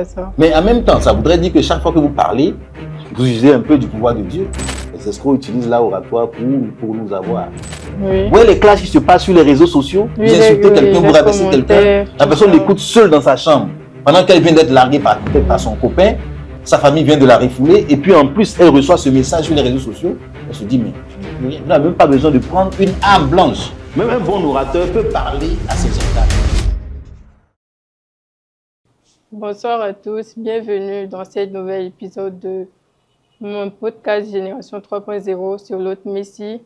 à ça. Mais en même temps, ça voudrait dire que chaque fois que vous parlez, vous usez un peu du pouvoir de Dieu. Les escrocs utilisent l'oratoire pour nous avoir. Oui. Vous voyez les classes qui se passent sur les réseaux sociaux, Oui, vous insultez quelqu'un, vous rabaissez quelqu'un, la personne ça. l'écoute seule dans sa chambre. Pendant qu'elle vient d'être larguée peut-être par son copain, sa famille vient de la refouler, et puis en plus, elle reçoit ce message sur les réseaux sociaux. Elle se dit, mais vous n'avez même pas besoin de prendre une arme blanche. Même un bon orateur peut parler à ses états. Bonsoir à tous, bienvenue dans ce nouvel épisode de mon podcast Génération 3.0 sur l'autre Messie.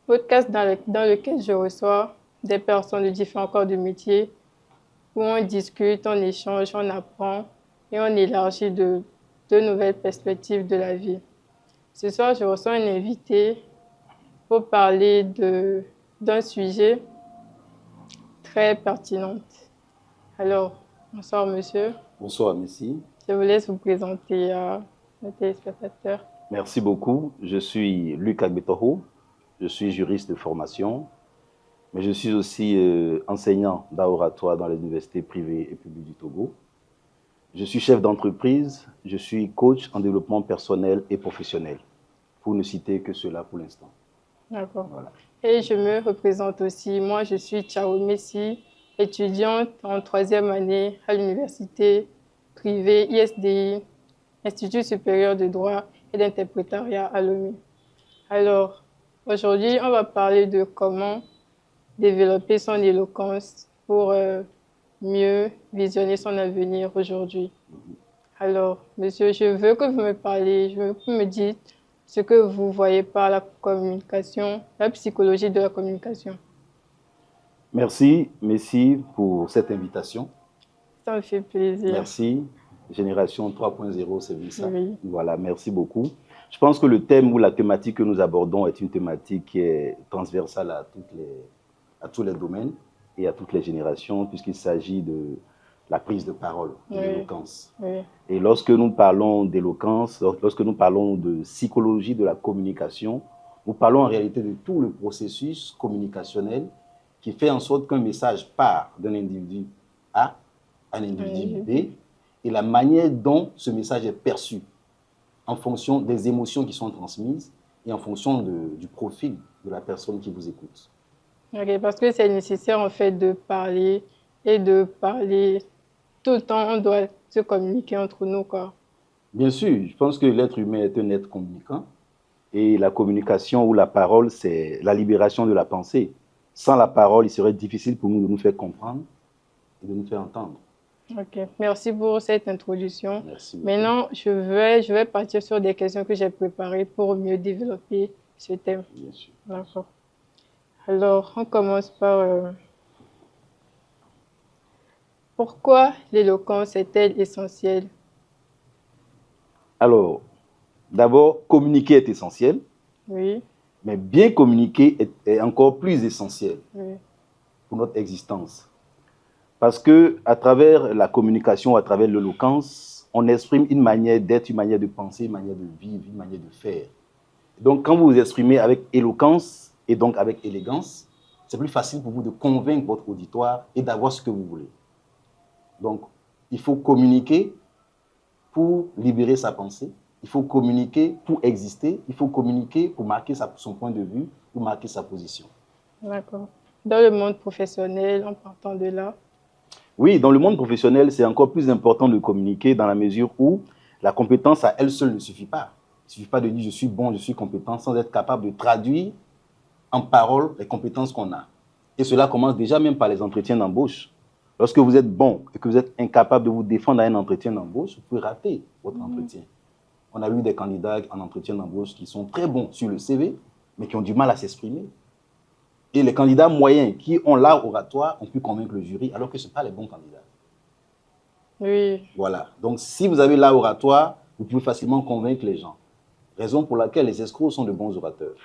Podcast dans lequel je reçois des personnes de différents corps de métier où on discute, on échange, on apprend et on élargit de nouvelles perspectives de la vie. Ce soir, je reçois un invité pour parler d'un sujet très pertinent. Alors, bonsoir monsieur. Bonsoir, merci. Je vous laisse vous présenter à nos téléspectateurs. Merci beaucoup. Je suis Luc Agbetoho. Je suis juriste de formation, mais je suis aussi enseignant d'oratoire dans les universités privées et publiques du Togo. Je suis chef d'entreprise, je suis coach en développement personnel et professionnel, pour ne citer que cela pour l'instant. D'accord. Voilà. Et je me représente aussi. Moi, je suis Chao Messi, étudiante en 3e année à l'université privée ISDI, Institut supérieur de droit et d'interprétariat à Lomé. Alors, aujourd'hui, on va parler de comment développer son éloquence pour mieux visionner son avenir aujourd'hui. Alors, monsieur, je veux que vous me parliez, je veux que vous me dites ce que vous voyez par la communication, la psychologie de la communication. Merci, pour cette invitation. Ça me fait plaisir. Merci. Génération 3.0, c'est bien ça. Oui. Voilà, merci beaucoup. Je pense que le thème ou la thématique que nous abordons est une thématique qui est transversale à tous les domaines et à toutes les générations, puisqu'il s'agit de la prise de parole, de l'éloquence. Oui. Et lorsque nous parlons d'éloquence, lorsque nous parlons de psychologie de la communication, nous parlons en réalité de tout le processus communicationnel qui fait en sorte qu'un message part d'un individu A à un individu B, et la manière dont ce message est perçu en fonction des émotions qui sont transmises et en fonction du profil de la personne qui vous écoute. Ok, parce que c'est nécessaire en fait de parler et de parler tout le temps, on doit se communiquer entre nous, quoi. Bien sûr, je pense que l'être humain est un être communicant et la communication ou la parole, c'est la libération de la pensée. Sans la parole, il serait difficile pour nous de nous faire comprendre et de nous faire entendre. Ok, merci pour cette introduction. Merci beaucoup. Maintenant, je vais partir sur des questions que j'ai préparées pour mieux développer ce thème. Bien sûr. D'accord. Alors, on commence par pourquoi l'éloquence est-elle essentielle? Alors, d'abord, communiquer est essentiel. Oui. Mais bien communiquer est encore plus essentiel pour notre existence. Parce qu'à travers la communication, à travers l'éloquence, on exprime une manière d'être, une manière de penser, une manière de vivre, une manière de faire. Donc, quand vous vous exprimez avec éloquence et donc avec élégance, c'est plus facile pour vous de convaincre votre auditoire et d'avoir ce que vous voulez. Donc, il faut communiquer pour libérer sa pensée. Il faut communiquer pour exister. Il faut communiquer pour marquer son point de vue, pour marquer sa position. D'accord. Dans le monde professionnel, en partant de là? Oui, dans le monde professionnel, c'est encore plus important de communiquer dans la mesure où la compétence à elle seule ne suffit pas. Il ne suffit pas de dire « je suis bon, je suis compétent » sans être capable de traduire en paroles les compétences qu'on a. Et cela commence déjà même par les entretiens d'embauche. Lorsque vous êtes bon et que vous êtes incapable de vous défendre à un entretien d'embauche, vous pouvez rater votre entretien. On a eu des candidats en entretien d'embauche qui sont très bons sur le CV, mais qui ont du mal à s'exprimer. Et les candidats moyens qui ont l'art oratoire ont pu convaincre le jury, alors que ce ne sont pas les bons candidats. Oui. Voilà. Donc, si vous avez l'art oratoire, vous pouvez facilement convaincre les gens. Raison pour laquelle les escrocs sont de bons orateurs.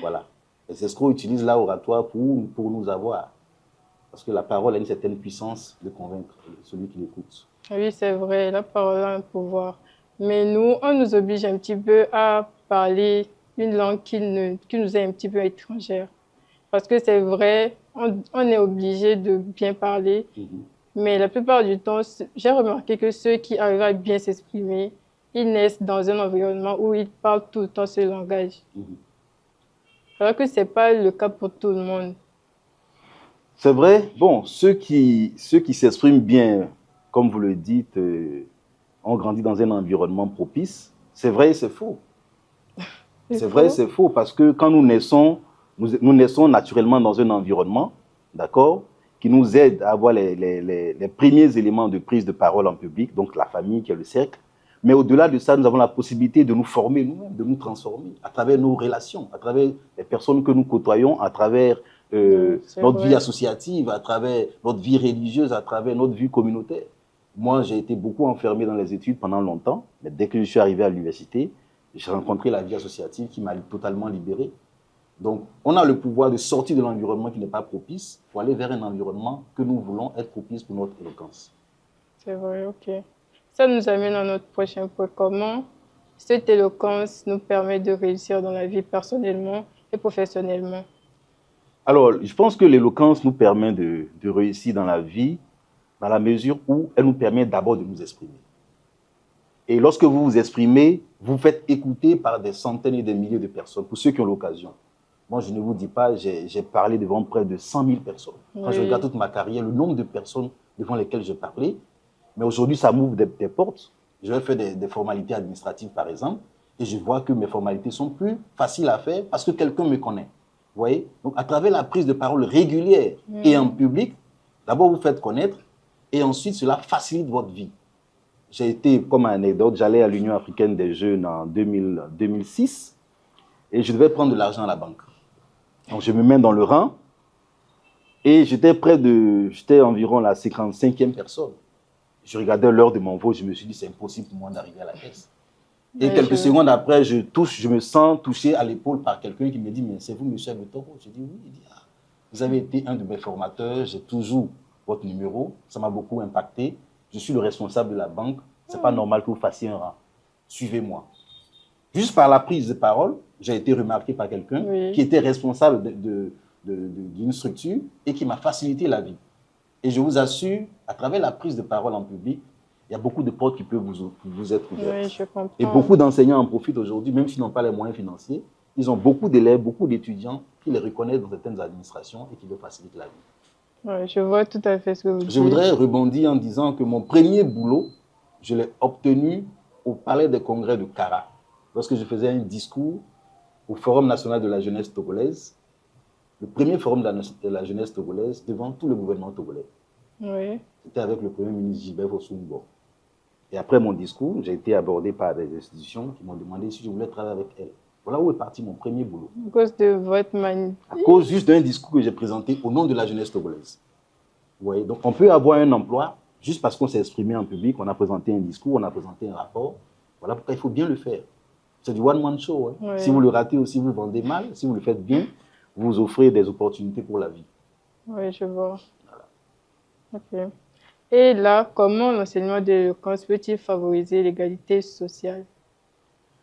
Voilà. Les escrocs utilisent l'art oratoire pour nous avoir. Parce que la parole a une certaine puissance de convaincre celui qui l'écoute. Oui, c'est vrai, la parole a un pouvoir. Mais nous, on nous oblige un petit peu à parler une langue qui nous est un petit peu étrangère. Parce que c'est vrai, on est obligé de bien parler, Mais la plupart du temps, j'ai remarqué que ceux qui arrivent à bien s'exprimer, ils naissent dans un environnement où ils parlent tout le temps ce langage. Alors que ce n'est pas le cas pour tout le monde. C'est vrai. Bon, ceux qui s'expriment bien, comme vous le dites, ont grandi dans un environnement propice. C'est vrai et c'est faux. C'est vrai et c'est faux parce que quand nous naissons naturellement dans un environnement, d'accord, qui nous aide à avoir les premiers éléments de prise de parole en public, donc la famille qui est le cercle. Mais au-delà de ça, nous avons la possibilité de nous former nous-mêmes, de nous transformer à travers nos relations, à travers les personnes que nous côtoyons, à travers notre vie associative, à travers notre vie religieuse, à travers notre vie communautaire. Moi, j'ai été beaucoup enfermé dans les études pendant longtemps, mais dès que je suis arrivé à l'université, j'ai rencontré la vie associative qui m'a totalement libéré. Donc, on a le pouvoir de sortir de l'environnement qui n'est pas propice pour aller vers un environnement que nous voulons être propice pour notre éloquence. C'est vrai, ok. Ça nous amène à notre prochain point. Comment cette éloquence nous permet de réussir dans la vie personnellement et professionnellement? Alors, je pense que l'éloquence nous permet de réussir dans la vie dans la mesure où elle nous permet d'abord de nous exprimer. Et lorsque vous vous exprimez, vous faites écouter par des centaines et des milliers de personnes, pour ceux qui ont l'occasion. Moi, je ne vous dis pas, j'ai parlé devant près de 100 000 personnes. Quand je regarde toute ma carrière, le nombre de personnes devant lesquelles j'ai parlé, mais aujourd'hui, ça m'ouvre des portes. Je vais faire des formalités administratives, par exemple, et je vois que mes formalités sont plus faciles à faire parce que quelqu'un me connaît. Vous voyez? Donc, à travers la prise de parole régulière et en public, d'abord, vous faites connaître, et ensuite, cela facilite votre vie. J'ai été, comme anecdote, j'allais à l'Union africaine des jeunes en 2006 et je devais prendre de l'argent à la banque. Donc, je me mets dans le rang et j'étais environ la 55e personne. Je regardais l'heure de mon vol, je me suis dit, c'est impossible pour moi d'arriver à la caisse. Et quelques secondes après, je me sens touché à l'épaule par quelqu'un qui me dit, mais c'est vous, monsieur Agutoro? Je dis, oui. Il dit, ah, vous avez été un de mes formateurs, j'ai toujours votre numéro, ça m'a beaucoup impacté. Je suis le responsable de la banque, ce n'est pas normal que vous fassiez un rang. Suivez-moi. Juste par la prise de parole, j'ai été remarqué par quelqu'un qui était responsable d'une structure et qui m'a facilité la vie. Et je vous assure, à travers la prise de parole en public, il y a beaucoup de portes qui peuvent vous être ouvertes. Oui, je comprends. Et beaucoup d'enseignants en profitent aujourd'hui, même s'ils n'ont pas les moyens financiers. Ils ont beaucoup d'élèves, beaucoup d'étudiants qui les reconnaissent dans certaines administrations et qui leur facilitent la vie. Oui, je vois tout à fait ce que vous dites. Je voudrais rebondir en disant que mon premier boulot, je l'ai obtenu au Palais des Congrès de Kara, lorsque je faisais un discours au Forum national de la jeunesse togolaise, le premier forum de la jeunesse togolaise devant tout le gouvernement togolais. Oui. C'était avec le premier ministre Gilbert Fossumbo. Et après mon discours, j'ai été abordé par des institutions qui m'ont demandé si je voulais travailler avec elles. Voilà où est parti mon premier boulot. À cause de votre manière. À cause juste d'un discours que j'ai présenté au nom de la jeunesse togolaise. Vous voyez, donc on peut avoir un emploi juste parce qu'on s'est exprimé en public, on a présenté un discours, on a présenté un rapport. Voilà pourquoi il faut bien le faire. C'est du one-man show. Hein. Oui. Si vous le ratez ou si vous vendez mal, si vous le faites bien, vous offrez des opportunités pour la vie. Oui, je vois. Voilà. Ok. Et là, comment l'enseignement de l'éloquence peut-il favoriser l'égalité sociale?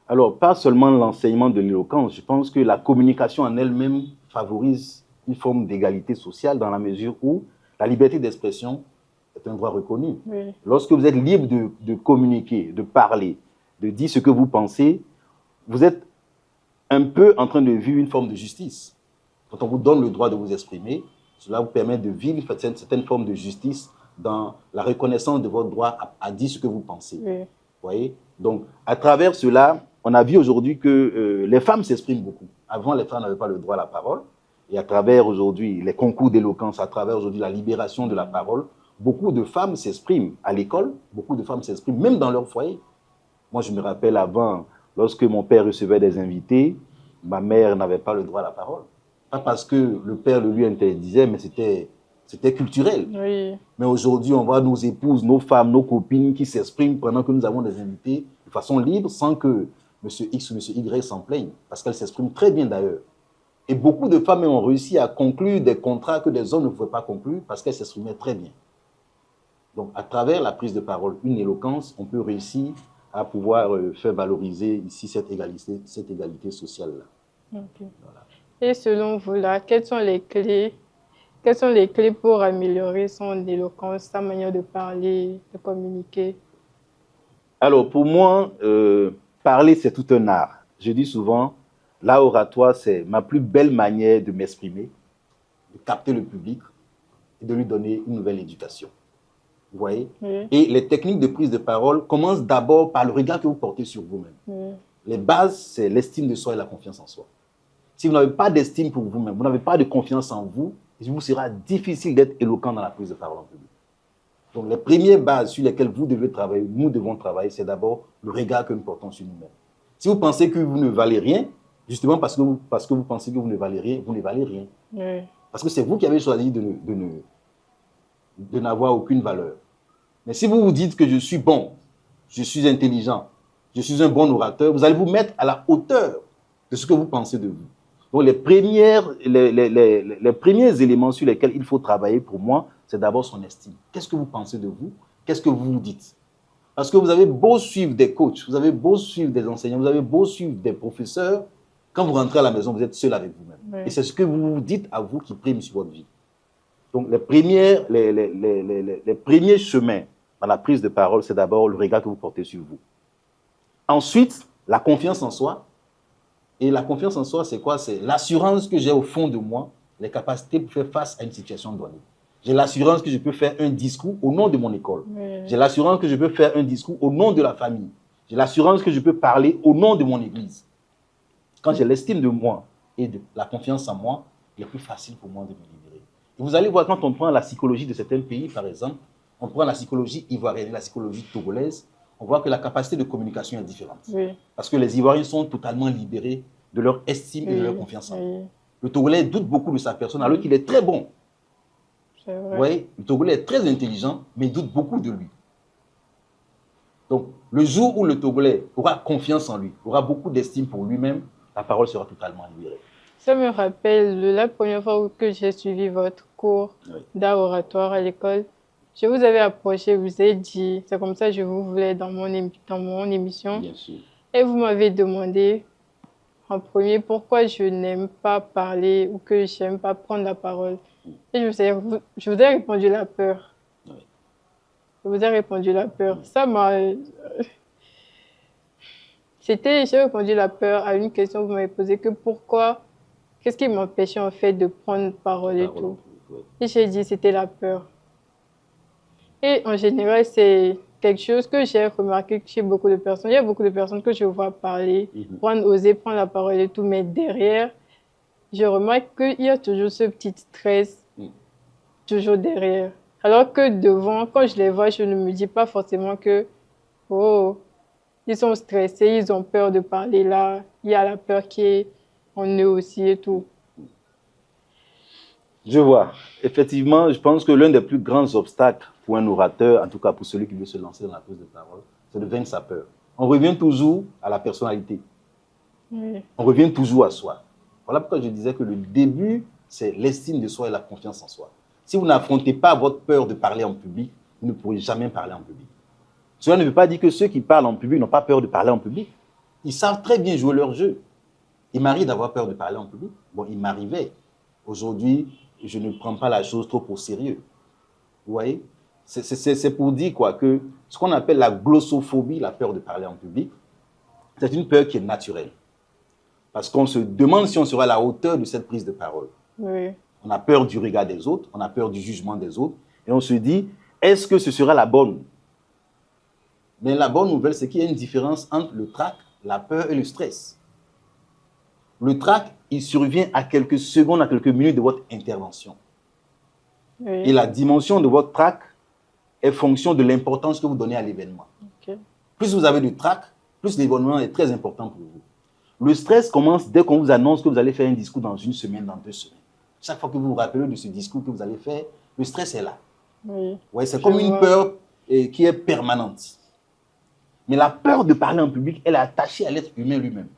Alors, pas seulement l'enseignement de l'éloquence, je pense que la communication en elle-même favorise une forme d'égalité sociale dans la mesure où la liberté d'expression est un droit reconnu. Oui. Lorsque vous êtes libre de communiquer, de parler, de dire ce que vous pensez, vous êtes un peu en train de vivre une forme de justice. Quand on vous donne le droit de vous exprimer, cela vous permet de vivre une certaine forme de justice dans la reconnaissance de votre droit à dire ce que vous pensez. Oui. Vous voyez? Donc, à travers cela, on a vu aujourd'hui que les femmes s'expriment beaucoup. Avant, les femmes n'avaient pas le droit à la parole. Et à travers aujourd'hui les concours d'éloquence, à travers aujourd'hui la libération de la parole, beaucoup de femmes s'expriment à l'école, beaucoup de femmes s'expriment même dans leur foyer. Moi, je me rappelle avant, lorsque mon père recevait des invités, ma mère n'avait pas le droit à la parole. Pas parce que le père le lui interdisait, mais c'était culturel. Oui. Mais aujourd'hui, on voit nos épouses, nos femmes, nos copines qui s'expriment pendant que nous avons des invités de façon libre, sans que M. X ou M. Y s'en plaignent, parce qu'elles s'expriment très bien d'ailleurs. Et beaucoup de femmes ont réussi à conclure des contrats que des hommes ne pouvaient pas conclure parce qu'elles s'exprimaient très bien. Donc, à travers la prise de parole, une éloquence, on peut réussir à pouvoir faire valoriser ici cette égalité sociale-là. Okay. Voilà. Et selon vous, là, quelles sont les clés Quelles sont les clés pour améliorer son éloquence, sa manière de parler, de communiquer? Alors, pour moi, parler, c'est tout un art. Je dis souvent, l'oratoire, c'est ma plus belle manière de m'exprimer, de capter le public et de lui donner une nouvelle éducation. Vous voyez? Oui. Et les techniques de prise de parole commencent d'abord par le regard que vous portez sur vous-même. Oui. Les bases, c'est l'estime de soi et la confiance en soi. Si vous n'avez pas d'estime pour vous-même, vous n'avez pas de confiance en vous, il vous sera difficile d'être éloquent dans la prise de parole en public. Donc, les premières bases sur lesquelles vous devez travailler, nous devons travailler, c'est d'abord le regard que nous portons sur nous-mêmes. Si vous pensez que vous ne valez rien, justement parce que vous pensez que vous ne valez rien, vous ne valez rien. Oui. Parce que c'est vous qui avez choisi de n'avoir aucune valeur. Mais si vous vous dites que je suis bon, je suis intelligent, je suis un bon orateur, vous allez vous mettre à la hauteur de ce que vous pensez de vous. Donc, les premiers éléments sur lesquels il faut travailler pour moi, c'est d'abord son estime. Qu'est-ce que vous pensez de vous? Qu'est-ce que vous vous dites? Parce que vous avez beau suivre des coachs, vous avez beau suivre des enseignants, vous avez beau suivre des professeurs, quand vous rentrez à la maison, vous êtes seul avec vous-même. Oui. Et c'est ce que vous vous dites à vous qui prime sur votre vie. Donc, les premiers chemins dans la prise de parole, c'est d'abord le regard que vous portez sur vous. Ensuite, la confiance en soi. Et la confiance en soi, c'est quoi? C'est l'assurance que j'ai au fond de moi, les capacités pour faire face à une situation donnée. J'ai l'assurance que je peux faire un discours au nom de mon école. Oui. J'ai l'assurance que je peux faire un discours au nom de la famille. J'ai l'assurance que je peux parler au nom de mon église. Quand j'ai l'estime de moi et de la confiance en moi, il est plus facile pour moi de me libérer. Et vous allez voir, quand on prend la psychologie de certains pays, par exemple, on prend la psychologie ivoirienne, la psychologie togolaise, on voit que la capacité de communication est différente. Oui. Parce que les Ivoiriens sont totalement libérés de leur estime et de leur confiance en eux. Le Togolais doute beaucoup de sa personne alors qu'il est très bon. C'est vrai. Vous voyez, le Togolais est très intelligent, mais il doute beaucoup de lui. Donc, le jour où le Togolais aura confiance en lui, aura beaucoup d'estime pour lui-même, la parole sera totalement libérée. Ça me rappelle la première fois que j'ai suivi votre cours d'art oratoire à l'école. Je vous avais approché, vous avez dit, c'est comme ça que je vous voulais dans mon émission. Bien sûr. Et vous m'avez demandé en premier pourquoi je n'aime pas parler ou que je n'aime pas prendre la parole. Et je vous ai répondu la peur. Oui. Je vous ai répondu la peur. Oui. Ça m'a... J'ai répondu la peur à une question que vous m'avez posée, que pourquoi, qu'est-ce qui m'empêchait en fait de prendre parole et tout. Oui. Et j'ai dit c'était la peur. Et en général, c'est quelque chose que j'ai remarqué chez beaucoup de personnes. Il y a beaucoup de personnes que je vois parler, oser prendre la parole et tout, mais derrière, je remarque qu'il y a toujours ce petit stress, toujours derrière. Alors que devant, quand je les vois, je ne me dis pas forcément que, oh, ils sont stressés, ils ont peur de parler là, il y a la peur qui est en eux aussi et tout. Je vois. Effectivement, je pense que l'un des plus grands obstacles pour un orateur, en tout cas pour celui qui veut se lancer dans la prise de parole, c'est de vaincre sa peur. On revient toujours à la personnalité. Oui. On revient toujours à soi. Voilà pourquoi je disais que le début, c'est l'estime de soi et la confiance en soi. Si vous n'affrontez pas votre peur de parler en public, vous ne pourrez jamais parler en public. Cela ne veut pas dire que ceux qui parlent en public n'ont pas peur de parler en public. Ils savent très bien jouer leur jeu. Il m'arrive d'avoir peur de parler en public. Bon, il m'arrivait. Aujourd'hui, je ne prends pas la chose trop au sérieux. Vous voyez? C'est pour dire quoi, que ce qu'on appelle la glossophobie, la peur de parler en public, c'est une peur qui est naturelle. Parce qu'on se demande si on sera à la hauteur de cette prise de parole. Oui. On a peur du regard des autres, on a peur du jugement des autres, et on se dit, est-ce que ce sera la bonne? Mais la bonne nouvelle, c'est qu'il y a une différence entre le trac, la peur et le stress. Le trac, il survient à quelques secondes, à quelques minutes de votre intervention. Oui. Et la dimension de votre trac est fonction de l'importance que vous donnez à l'événement. Okay. Plus vous avez de trac, plus l'événement est très important pour vous. Le stress commence dès qu'on vous annonce que vous allez faire un discours dans une semaine, dans 2 semaines. Chaque fois que vous vous rappelez de ce discours que vous allez faire, le stress est là. Oui. Ouais, c'est comme une peur qui est permanente. Mais la peur de parler en public, elle est attachée à l'être humain lui-même.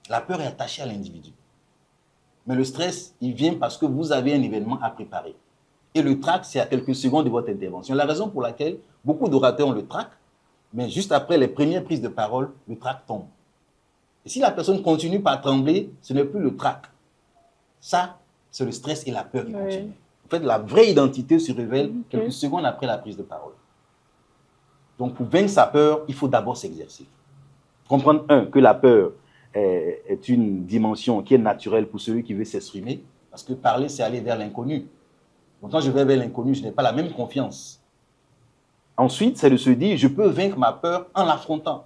La peur est attachée à l'individu. Mais le stress, il vient parce que vous avez un événement à préparer. Et le trac, c'est à quelques secondes de votre intervention. La raison pour laquelle beaucoup d'orateurs ont le trac, mais juste après les premières prises de parole, le trac tombe. Et si la personne continue par trembler, ce n'est plus le trac. Ça, c'est le stress et la peur qui continuent. En fait, la vraie identité se révèle quelques secondes après la prise de parole. Donc, pour vaincre sa peur, il faut d'abord s'exercer. Comprendre, que la peur est une dimension qui est naturelle pour celui qui veut s'exprimer, parce que parler, c'est aller vers l'inconnu. Donc, quand je vais vers l'inconnu, je n'ai pas la même confiance. Ensuite, c'est de se dire, je peux vaincre ma peur en l'affrontant.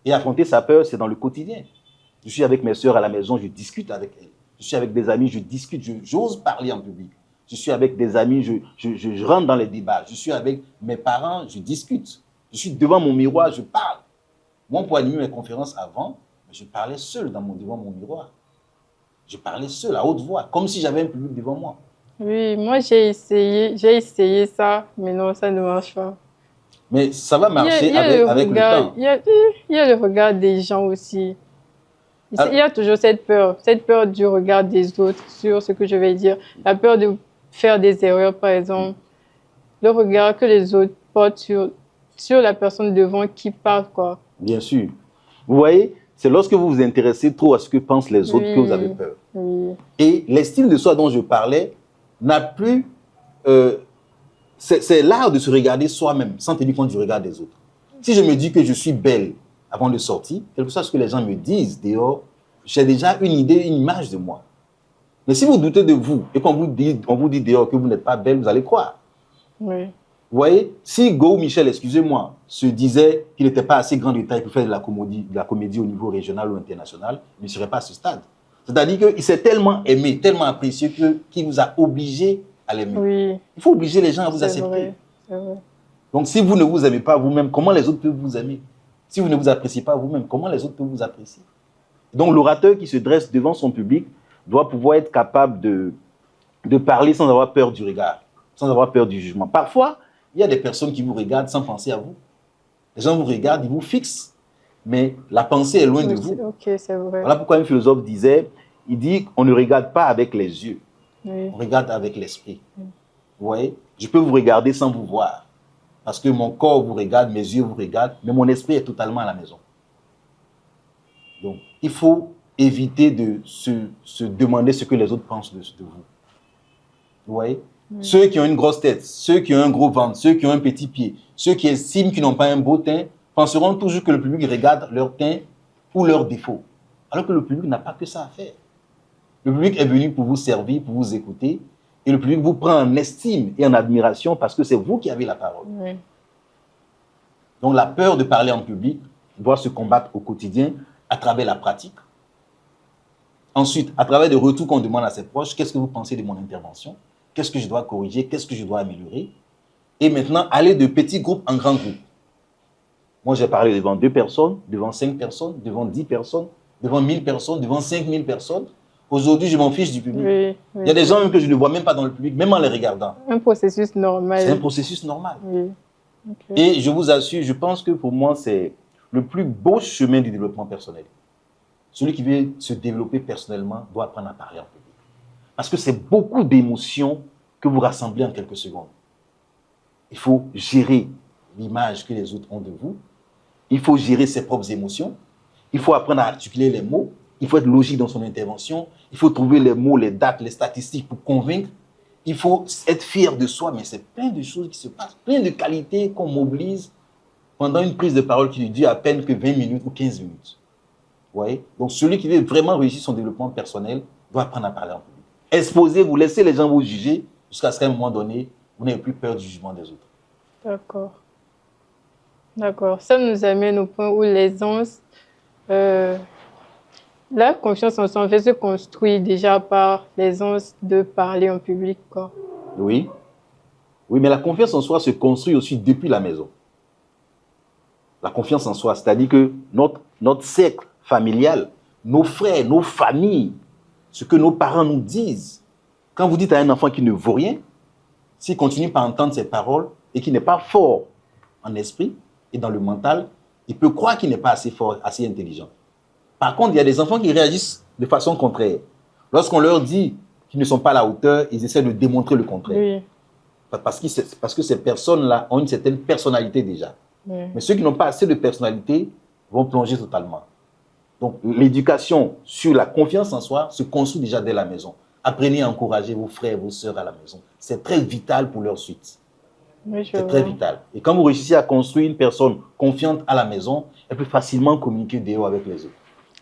Et affronter sa peur, c'est dans le quotidien. Je suis avec mes sœurs à la maison, je discute avec elles. Je suis avec des amis, je discute, j'ose parler en public. Je suis avec des amis, je rentre dans les débats. Je suis avec mes parents, je discute. Je suis devant mon miroir, je parle. Moi, pour animer mes conférences avant, je parlais seul devant mon miroir. Je parlais seul, à haute voix, comme si j'avais un public devant moi. Oui, moi j'ai essayé ça, mais non, ça ne marche pas. Mais ça va marcher avec le temps. Il y a le regard des gens aussi. Il y a toujours cette peur du regard des autres sur ce que je vais dire. La peur de faire des erreurs, par exemple. Le regard que les autres portent sur la personne devant qui parle, quoi. Bien sûr. Vous voyez, c'est lorsque vous vous intéressez trop à ce que pensent les autres que vous avez peur. Oui. Et l'estime de soi dont je parlais n'a plus... c'est l'art de se regarder soi-même, sans tenir compte du regard des autres. Si je me dis que je suis belle avant de sortir, quel que soit ce que les gens me disent dehors, j'ai déjà une idée, une image de moi. Mais si vous doutez de vous et qu'on vous dit dehors que vous n'êtes pas belle, vous allez croire. Oui. Vous voyez, si Go Michel, excusez-moi, se disait qu'il n'était pas assez grand de taille pour faire de la comédie au niveau régional ou international, il ne serait pas à ce stade. C'est-à-dire qu'il s'est tellement aimé, tellement apprécié qu'il vous a obligé à l'aimer. Oui. Il faut obliger les gens à vous accepter. C'est vrai. Donc, si vous ne vous aimez pas vous-même, comment les autres peuvent vous aimer? Si vous ne vous appréciez pas vous-même, comment les autres peuvent vous apprécier? Donc, l'orateur qui se dresse devant son public doit pouvoir être capable de parler sans avoir peur du regard, sans avoir peur du jugement. Parfois, il y a des personnes qui vous regardent sans penser à vous. Les gens vous regardent, ils vous fixent, mais la pensée est loin de vous. Ok, c'est vrai. Voilà pourquoi un philosophe disait, il dit qu'on ne regarde pas avec les yeux, on regarde avec l'esprit. Vous voyez, je peux vous regarder sans vous voir, parce que mon corps vous regarde, mes yeux vous regardent, mais mon esprit est totalement à la maison. Donc, il faut éviter de se demander ce que les autres pensent de vous. Vous voyez? Ceux qui ont une grosse tête, ceux qui ont un gros ventre, ceux qui ont un petit pied, ceux qui estiment qu'ils n'ont pas un beau teint, penseront toujours que le public regarde leur teint ou leurs défauts. Alors que le public n'a pas que ça à faire. Le public est venu pour vous servir, pour vous écouter, et le public vous prend en estime et en admiration parce que c'est vous qui avez la parole. Oui. Donc la peur de parler en public doit se combattre au quotidien à travers la pratique. Ensuite, à travers des retours qu'on demande à ses proches, qu'est-ce que vous pensez de mon intervention? Qu'est-ce que je dois corriger? Qu'est-ce que je dois améliorer? Et maintenant, aller de petits groupes en grands groupes. Moi, j'ai parlé devant 2 personnes, devant 5 personnes, devant 10 personnes, devant 1000 personnes, devant 5000 personnes. Aujourd'hui, je m'en fiche du public. Oui. Il y a des gens même que je ne vois même pas dans le public, même en les regardant. Un processus normal. C'est un processus normal. Oui. Okay. Et je vous assure, je pense que pour moi, c'est le plus beau chemin du développement personnel. Celui qui veut se développer personnellement doit apprendre à parler en public. Parce que c'est beaucoup d'émotions que vous rassemblez en quelques secondes. Il faut gérer l'image que les autres ont de vous. Il faut gérer ses propres émotions. Il faut apprendre à articuler les mots. Il faut être logique dans son intervention. Il faut trouver les mots, les dates, les statistiques pour convaincre. Il faut être fier de soi, mais c'est plein de choses qui se passent, plein de qualités qu'on mobilise pendant une prise de parole qui ne dure à peine que 20 minutes ou 15 minutes. Vous voyez? Donc celui qui veut vraiment réussir son développement personnel doit apprendre à parler en public. Exposez-vous, laissez les gens vous juger jusqu'à ce qu'à un moment donné, vous n'ayez plus peur du jugement des autres. D'accord. D'accord. Ça nous amène au point où l'aisance, la confiance en soi, en fait, se construit déjà par l'aisance de parler en public, quoi. Oui. Oui, mais la confiance en soi se construit aussi depuis la maison. La confiance en soi, c'est-à-dire que notre cercle familial, nos frères, nos familles, ce que nos parents nous disent. Quand vous dites à un enfant qui ne vaut rien, s'il continue par entendre ces paroles et qu'il n'est pas fort en esprit et dans le mental, il peut croire qu'il n'est pas assez fort, assez intelligent. Par contre, il y a des enfants qui réagissent de façon contraire. Lorsqu'on leur dit qu'ils ne sont pas à la hauteur, ils essaient de démontrer le contraire. Oui. Parce que ces personnes-là ont une certaine personnalité déjà. Oui. Mais ceux qui n'ont pas assez de personnalité vont plonger totalement. Donc, l'éducation sur la confiance en soi se construit déjà dès la maison. Apprenez à encourager vos frères et vos sœurs à la maison. C'est très vital pour leur suite. Oui, c'est très vital. Et quand vous réussissez à construire une personne confiante à la maison, elle peut facilement communiquer dehors avec les autres.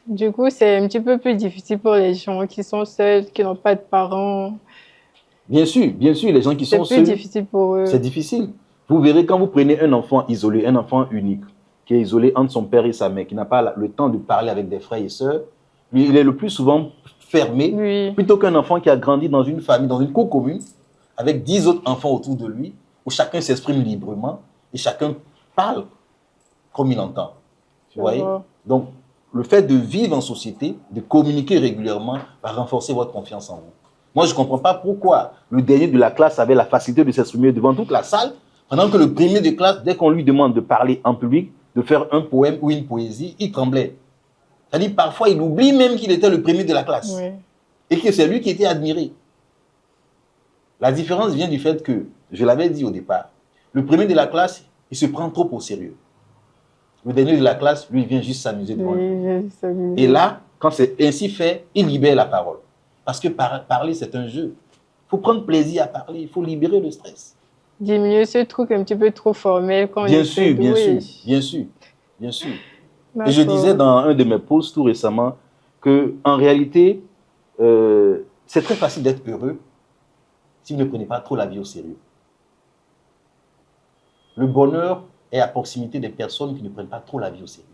Du coup, c'est un petit peu plus difficile pour les gens qui sont seuls, qui n'ont pas de parents. Bien sûr, les gens qui sont seuls. C'est plus difficile pour eux. C'est difficile. Vous verrez quand vous prenez un enfant isolé, un enfant unique, qui est isolé entre son père et sa mère, qui n'a pas le temps de parler avec des frères et sœurs, lui, il est le plus souvent fermé, plutôt qu'un enfant qui a grandi dans une famille, dans une cocommune, avec 10 autres enfants autour de lui, où chacun s'exprime librement et chacun parle comme il entend. Vous voyez? Donc, le fait de vivre en société, de communiquer régulièrement, va renforcer votre confiance en vous. Moi, je ne comprends pas pourquoi le dernier de la classe avait la facilité de s'exprimer devant toute la salle, pendant que le premier de classe, dès qu'on lui demande de parler en public, de faire un poème ou une poésie, il tremblait. C'est-à-dire, parfois, il oublie même qu'il était le premier de la classe. Oui. Et que c'est lui qui était admiré. La différence vient du fait que, je l'avais dit au départ, le premier de la classe, il se prend trop au sérieux. Le dernier de la classe, lui, il vient juste s'amuser devant lui. Et là, quand c'est ainsi fait, il libère la parole. Parce que parler, c'est un jeu. Il faut prendre plaisir à parler, il faut libérer le stress. Diminuer ce truc un petit peu trop formel quand bien sûr. Et je disais dans un de mes posts tout récemment qu'en réalité, c'est très facile d'être heureux si vous ne prenez pas trop la vie au sérieux. Le bonheur est à proximité des personnes qui ne prennent pas trop la vie au sérieux.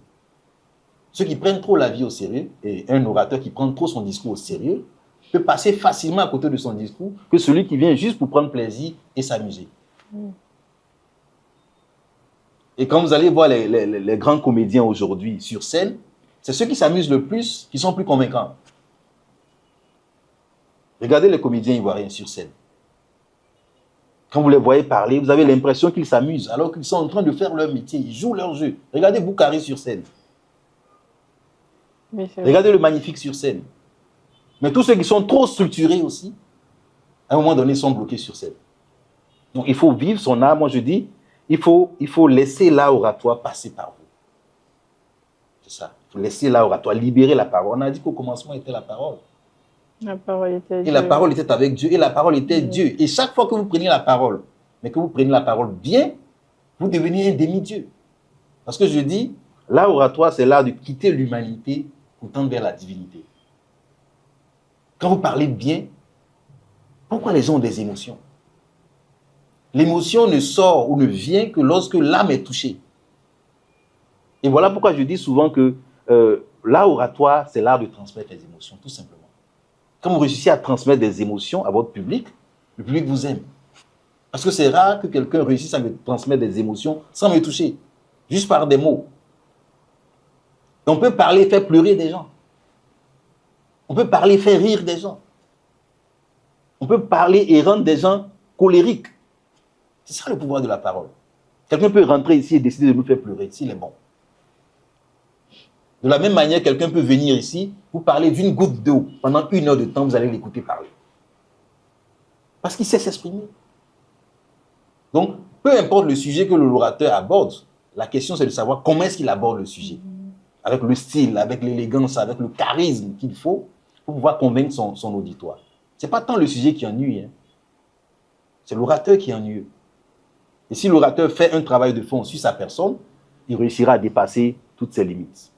Ceux qui prennent trop la vie au sérieux, et un orateur qui prend trop son discours au sérieux, peut passer facilement à côté de son discours que celui qui vient juste pour prendre plaisir et s'amuser. Et quand vous allez voir les grands comédiens aujourd'hui sur scène, c'est ceux qui s'amusent le plus qui sont plus convaincants. Regardez les comédiens ivoiriens sur scène. Quand vous les voyez parler, vous avez l'impression qu'ils s'amusent alors qu'ils sont en train de faire leur métier. Ils jouent leur jeu. Regardez Boukari sur scène. Regardez le Magnifique sur scène. Mais tous ceux qui sont trop structurés aussi, à un moment donné, sont bloqués sur scène. Donc il faut vivre son art. Moi je dis, il faut laisser l'art oratoire passer par vous. C'est ça. Il faut laisser l'art oratoire, libérer la parole. On a dit qu'au commencement était la parole. La parole était Dieu. Et la parole était avec Dieu. Et la parole était Dieu. Et chaque fois que vous prenez la parole, mais que vous prenez la parole bien, vous devenez un demi-dieu. Parce que je dis, l'art oratoire, c'est l'art de quitter l'humanité pour tendre vers la divinité. Quand vous parlez bien, pourquoi les gens ont des émotions? L'émotion ne sort ou ne vient que lorsque l'âme est touchée. Et voilà pourquoi je dis souvent que l'art oratoire, c'est l'art de transmettre les émotions, tout simplement. Quand vous réussissez à transmettre des émotions à votre public, le public vous aime. Parce que c'est rare que quelqu'un réussisse à me transmettre des émotions sans me toucher, juste par des mots. Et on peut parler et faire pleurer des gens. On peut parler et faire rire des gens. On peut parler et rendre des gens colériques. C'est ça le pouvoir de la parole. Quelqu'un peut rentrer ici et décider de nous faire pleurer, s'il est bon. De la même manière, quelqu'un peut venir ici, vous parler d'une goutte d'eau. Pendant 1 heure de temps, vous allez l'écouter parler. Parce qu'il sait s'exprimer. Donc, peu importe le sujet que l'orateur aborde, la question c'est de savoir comment est-ce qu'il aborde le sujet. Avec le style, avec l'élégance, avec le charisme qu'il faut pour pouvoir convaincre son auditoire. Ce n'est pas tant le sujet qui ennuie, hein. C'est l'orateur qui ennuie. Et si l'orateur fait un travail de fond sur sa personne, il réussira à dépasser toutes ses limites.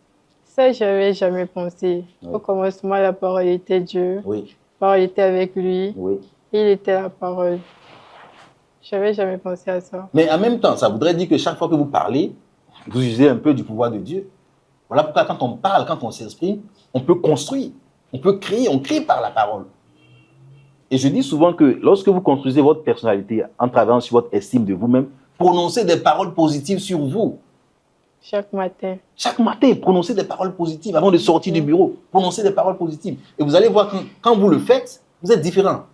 Ça, je n'avais jamais pensé. Oui. Au commencement, la parole était Dieu. Oui. La parole était avec lui. Oui. Il était la parole. Je n'avais jamais pensé à ça. Mais en même temps, ça voudrait dire que chaque fois que vous parlez, vous usez un peu du pouvoir de Dieu. Voilà pourquoi quand on parle, quand on s'exprime, on peut construire, on peut créer, on crée par la parole. Et je dis souvent que lorsque vous construisez votre personnalité en travaillant sur votre estime de vous-même, prononcez des paroles positives sur vous. Chaque matin. Chaque matin, prononcez des paroles positives. Avant de sortir du bureau, prononcez des paroles positives. Et vous allez voir que quand vous le faites, vous êtes différent.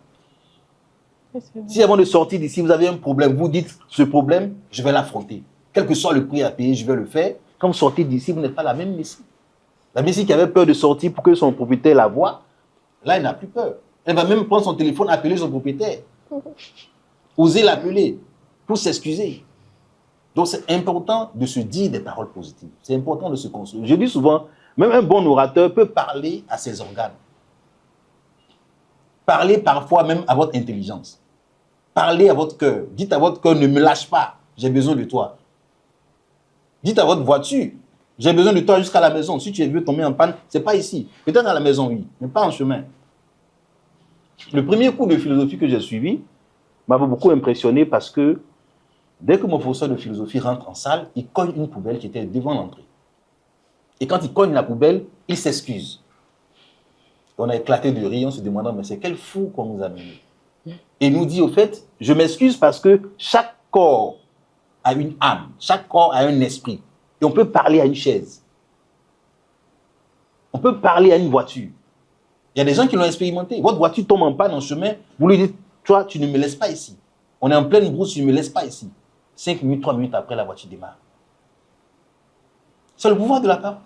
Si avant de sortir d'ici, vous avez un problème, vous dites, ce problème, je vais l'affronter. Quel que soit le prix à payer, je vais le faire. Quand vous sortez d'ici, vous n'êtes pas la même Messie. La Messie qui avait peur de sortir pour que son propriétaire la voie, là, elle n'a plus peur. Elle va même prendre son téléphone, appeler son propriétaire. Oser l'appeler pour s'excuser. Donc, c'est important de se dire des paroles positives. C'est important de se construire. Je dis souvent, même un bon orateur peut parler à ses organes. Parlez parfois même à votre intelligence. Parlez à votre cœur. Dites à votre cœur, ne me lâche pas, j'ai besoin de toi. Dites à votre voiture, j'ai besoin de toi jusqu'à la maison. Si tu veux tomber en panne, ce n'est pas ici. Peut-être à la maison, oui, mais pas en chemin. Le premier cours de philosophie que j'ai suivi m'avait beaucoup impressionné parce que dès que mon professeur de philosophie rentre en salle, il cogne une poubelle qui était devant l'entrée. Et quand il cogne la poubelle, il s'excuse. On a éclaté de rire en se demandant, mais c'est quel fou qu'on nous a mené. Et il nous dit, au fait, je m'excuse parce que chaque corps a une âme, chaque corps a un esprit. Et on peut parler à une chaise. On peut parler à une voiture. Il y a des gens qui l'ont expérimenté. Votre voiture tombe en panne en chemin, vous lui dites, toi, tu ne me laisses pas ici. On est en pleine brousse, tu ne me laisses pas ici. 5 minutes, 3 minutes après, la voiture démarre. C'est le pouvoir de la parole.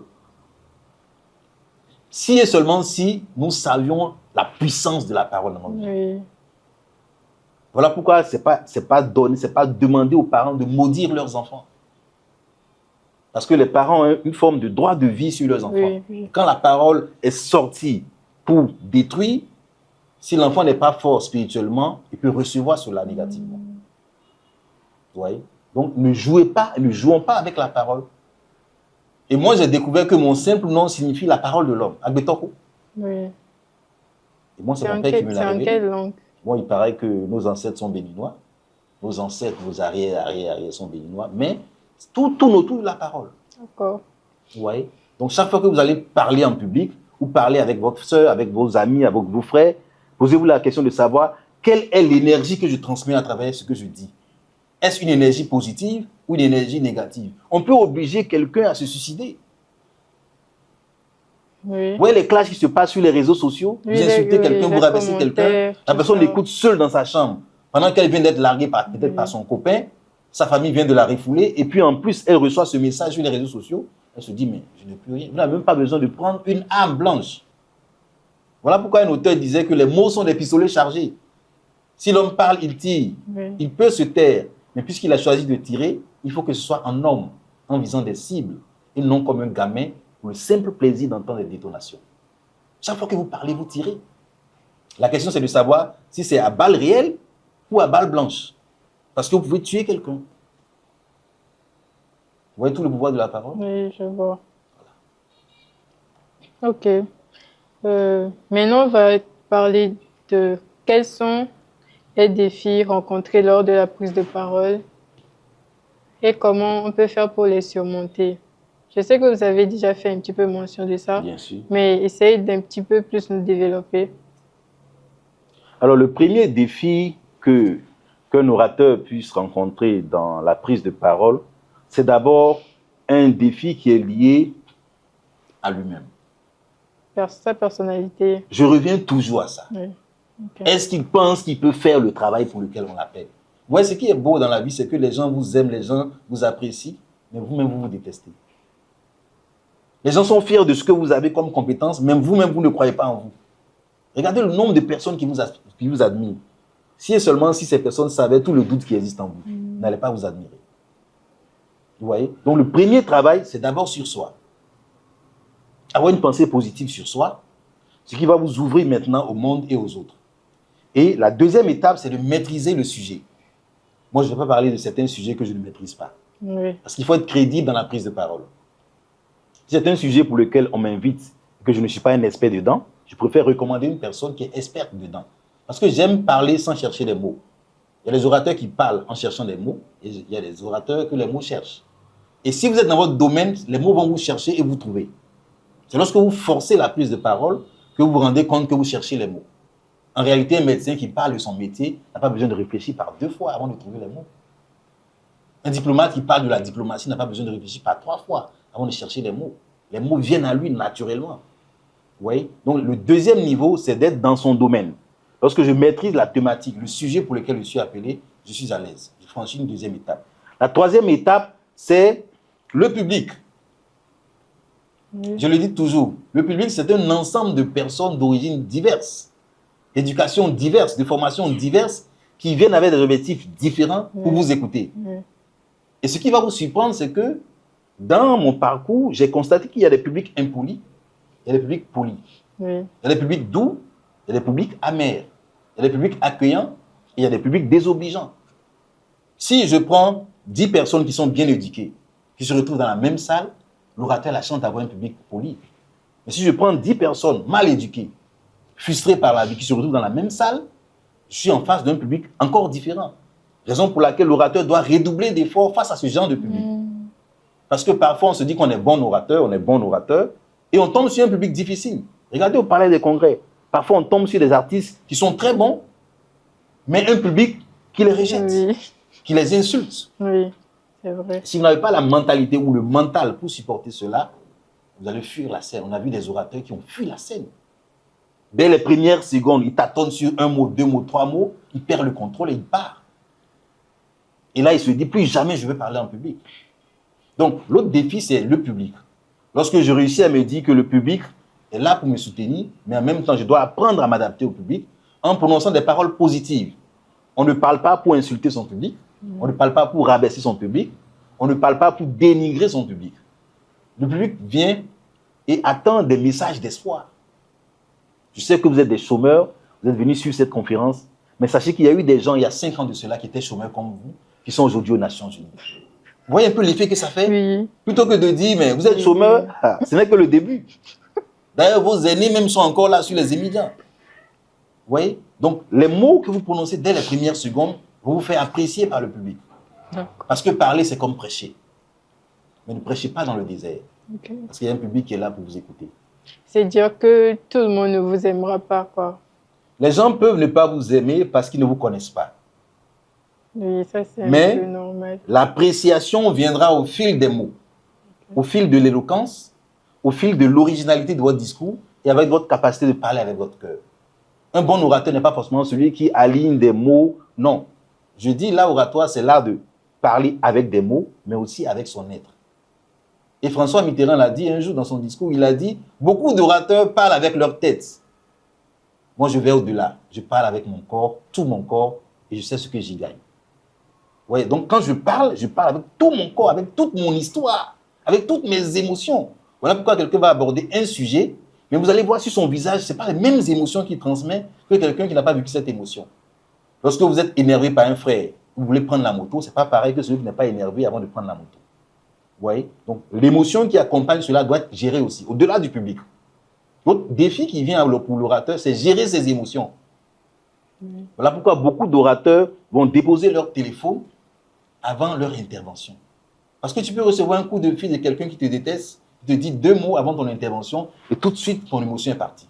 Si et seulement si nous savions la puissance de la parole dans notre vie. Oui. Voilà pourquoi ce n'est pas demander aux parents de maudire leurs enfants. Parce que les parents ont une forme de droit de vie sur leurs enfants. Oui, oui. Quand la parole est sortie pour détruire, si l'enfant n'est pas fort spirituellement, il peut recevoir cela négativement. Vous voyez? Donc ne jouons pas avec la parole. Et moi, j'ai découvert que mon simple nom signifie la parole de l'homme. Agbetoko. Oui. Et moi, c'est mon père qui me l'a C'est en révélé. quelle langue? Bon, il paraît que nos ancêtres sont béninois. Nos ancêtres, nos arrière sont béninois. Mais tout tourne autour de la parole. D'accord. Vous voyez? Donc, chaque fois que vous allez parler en public, ou parler avec votre soeur, avec vos amis, avec vos frères, posez-vous la question de savoir quelle est l'énergie que je transmets à travers ce que je dis. Est-ce une énergie positive ou une énergie négative? On peut obliger quelqu'un à se suicider. Oui. Vous voyez les clashs qui se passent sur les réseaux sociaux? Oui, Vous insultez quelqu'un, les vous rabaissez quelqu'un, commentaires, la tout personne ça. l'écoute seule dans sa chambre. Pendant qu'elle vient d'être larguée peut-être par son copain, sa famille vient de la refouler, et puis en plus, elle reçoit ce message sur les réseaux sociaux. Elle se dit, mais je n'ai plus rien. Vous n'avez même pas besoin de prendre une arme blanche. Voilà pourquoi un auteur disait que les mots sont des pistolets chargés. Si l'homme parle, il tire. Oui. Il peut se taire. Mais puisqu'il a choisi de tirer, il faut que ce soit en homme, en visant des cibles, et non comme un gamin pour le simple plaisir d'entendre des détonations. Chaque fois que vous parlez, vous tirez. La question, c'est de savoir si c'est à balles réelles ou à balles blanches. Parce que vous pouvez tuer quelqu'un. Vous voyez tout le pouvoir de la parole? Oui, je vois. Ok. Maintenant, on va parler de quels sont les défis rencontrés lors de la prise de parole et comment on peut faire pour les surmonter. Je sais que vous avez déjà fait un petit peu mention de ça, Bien sûr. mais essayez d'un petit peu plus nous développer. Alors, le premier défi qu'un orateur puisse rencontrer dans la prise de parole, c'est d'abord un défi qui est lié À lui-même. Sa personnalité. Je reviens toujours à ça. Oui. Ok. Est-ce qu'il pense qu'il peut faire le travail pour lequel on l'appelle? Vous voyez, ce qui est beau dans la vie, c'est que les gens vous aiment, les gens vous apprécient, mais vous-même, vous vous détestez. Les gens sont fiers de ce que vous avez comme compétence, même vous-même, vous ne croyez pas en vous. Regardez le nombre de personnes qui vous admirent. Si et seulement si ces personnes savaient tout le doute qui existe en vous, n'allaient pas vous admirer. Vous voyez? Donc le premier travail, c'est d'abord sur soi. Avoir une pensée positive sur soi, ce qui va vous ouvrir maintenant au monde et aux autres. Et la deuxième étape, c'est de maîtriser le sujet. Moi, je ne vais pas parler de certains sujets que je ne maîtrise pas. Oui. Parce qu'il faut être crédible dans la prise de parole. Si c'est un sujet pour lequel on m'invite et que je ne suis pas un expert dedans, je préfère recommander une personne qui est experte dedans. Parce que j'aime parler sans chercher les mots. Il y a des orateurs qui parlent en cherchant des mots, et il y a des orateurs que les mots cherchent. Et si vous êtes dans votre domaine, les mots vont vous chercher et vous trouver. C'est lorsque vous forcez la prise de parole que vous vous rendez compte que vous cherchez les mots. En réalité, un médecin qui parle de son métier n'a pas besoin de réfléchir par 2 fois avant de trouver les mots. Un diplomate qui parle de la diplomatie n'a pas besoin de réfléchir par 3 fois avant de chercher les mots. Les mots viennent à lui naturellement. Vous voyez? Donc, le deuxième niveau, c'est d'être dans son domaine. Lorsque je maîtrise la thématique, le sujet pour lequel je suis appelé, je suis à l'aise. Je franchis une deuxième étape. La troisième étape, c'est le public. Oui. Je le dis toujours, le public, c'est un ensemble de personnes d'origines diverses, d'éducation diverses, de formations diverses, qui viennent avec des objectifs différents pour vous écouter. Oui. Et ce qui va vous surprendre, c'est que dans mon parcours, j'ai constaté qu'il y a des publics impolis, il y a des publics polis. Oui. Il y a des publics doux, il y a des publics amers. Il y a des publics accueillants et il y a des publics désobligeants. Si je prends 10 personnes qui sont bien éduquées, qui se retrouvent dans la même salle, l'orateur a la chance d'avoir un public poli. Mais si je prends 10 personnes mal éduquées, frustrées par la vie, qui se retrouvent dans la même salle, je suis en face d'un public encore différent. Raison pour laquelle l'orateur doit redoubler d'efforts face à ce genre de public. Parce que parfois, on se dit qu'on est bon orateur, et on tombe sur un public difficile. Regardez au Palais des Congrès. Parfois, on tombe sur des artistes qui sont très bons, mais un public qui les rejette, qui les insulte. Oui, c'est vrai. Si vous n'avez pas la mentalité ou le mental pour supporter cela, vous allez fuir la scène. On a vu des orateurs qui ont fui la scène. Dès les premières secondes, ils tâtonnent sur un mot, 2 mots, 3 mots, ils perdent le contrôle et ils partent. Et là, il se dit, plus jamais je vais parler en public. Donc, l'autre défi, c'est le public. Lorsque je réussis à me dire que le public est là pour me soutenir, mais en même temps, je dois apprendre à m'adapter au public en prononçant des paroles positives. On ne parle pas pour insulter son public, on ne parle pas pour rabaisser son public, on ne parle pas pour dénigrer son public. Le public vient et attend des messages d'espoir. Je sais que vous êtes des chômeurs, vous êtes venus suivre cette conférence, mais sachez qu'il y a eu des gens, il y a 5 ans de cela, qui étaient chômeurs comme vous, qui sont aujourd'hui aux Nations Unies. Vous voyez un peu l'effet que ça fait? Oui. Plutôt que de dire, mais vous êtes chômeur, ce n'est que le début. D'ailleurs, vos aînés même sont encore là sur les émigrants. Vous voyez? Donc, les mots que vous prononcez dès les premières secondes vont vous faire apprécier par le public. Parce que parler, c'est comme prêcher. Mais ne prêchez pas dans le désert. Okay. Parce qu'il y a un public qui est là pour vous écouter. C'est dire que tout le monde ne vous aimera pas, quoi. Les gens peuvent ne pas vous aimer parce qu'ils ne vous connaissent pas. Oui, ça c'est un peu normal. L'appréciation viendra au fil des mots, au fil de l'éloquence, au fil de l'originalité de votre discours et avec votre capacité de parler avec votre cœur. Un bon orateur n'est pas forcément celui qui aligne des mots. Non. Je dis l'art oratoire, c'est l'art de parler avec des mots, mais aussi avec son être. Et François Mitterrand l'a dit un jour dans son discours, il a dit « Beaucoup d'orateurs parlent avec leur tête. Moi, je vais au-delà. Je parle avec mon corps, tout mon corps, et je sais ce que j'y gagne. » Vous voyez, donc quand je parle avec tout mon corps, avec toute mon histoire, avec toutes mes émotions. Voilà pourquoi quelqu'un va aborder un sujet, mais vous allez voir sur son visage, ce n'est pas les mêmes émotions qu'il transmet que quelqu'un qui n'a pas vécu cette émotion. Lorsque vous êtes énervé par un frère, vous voulez prendre la moto, ce n'est pas pareil que celui qui n'est pas énervé avant de prendre la moto. Vous voyez? Donc, l'émotion qui accompagne cela doit être gérée aussi, au-delà du public. L'autre défi qui vient pour l'orateur, c'est gérer ses émotions. Voilà pourquoi beaucoup d'orateurs vont déposer leur téléphone avant leur intervention. Parce que tu peux recevoir un coup de fil de quelqu'un qui te déteste, qui te dit 2 mots avant ton intervention, et tout de suite, ton émotion est partie.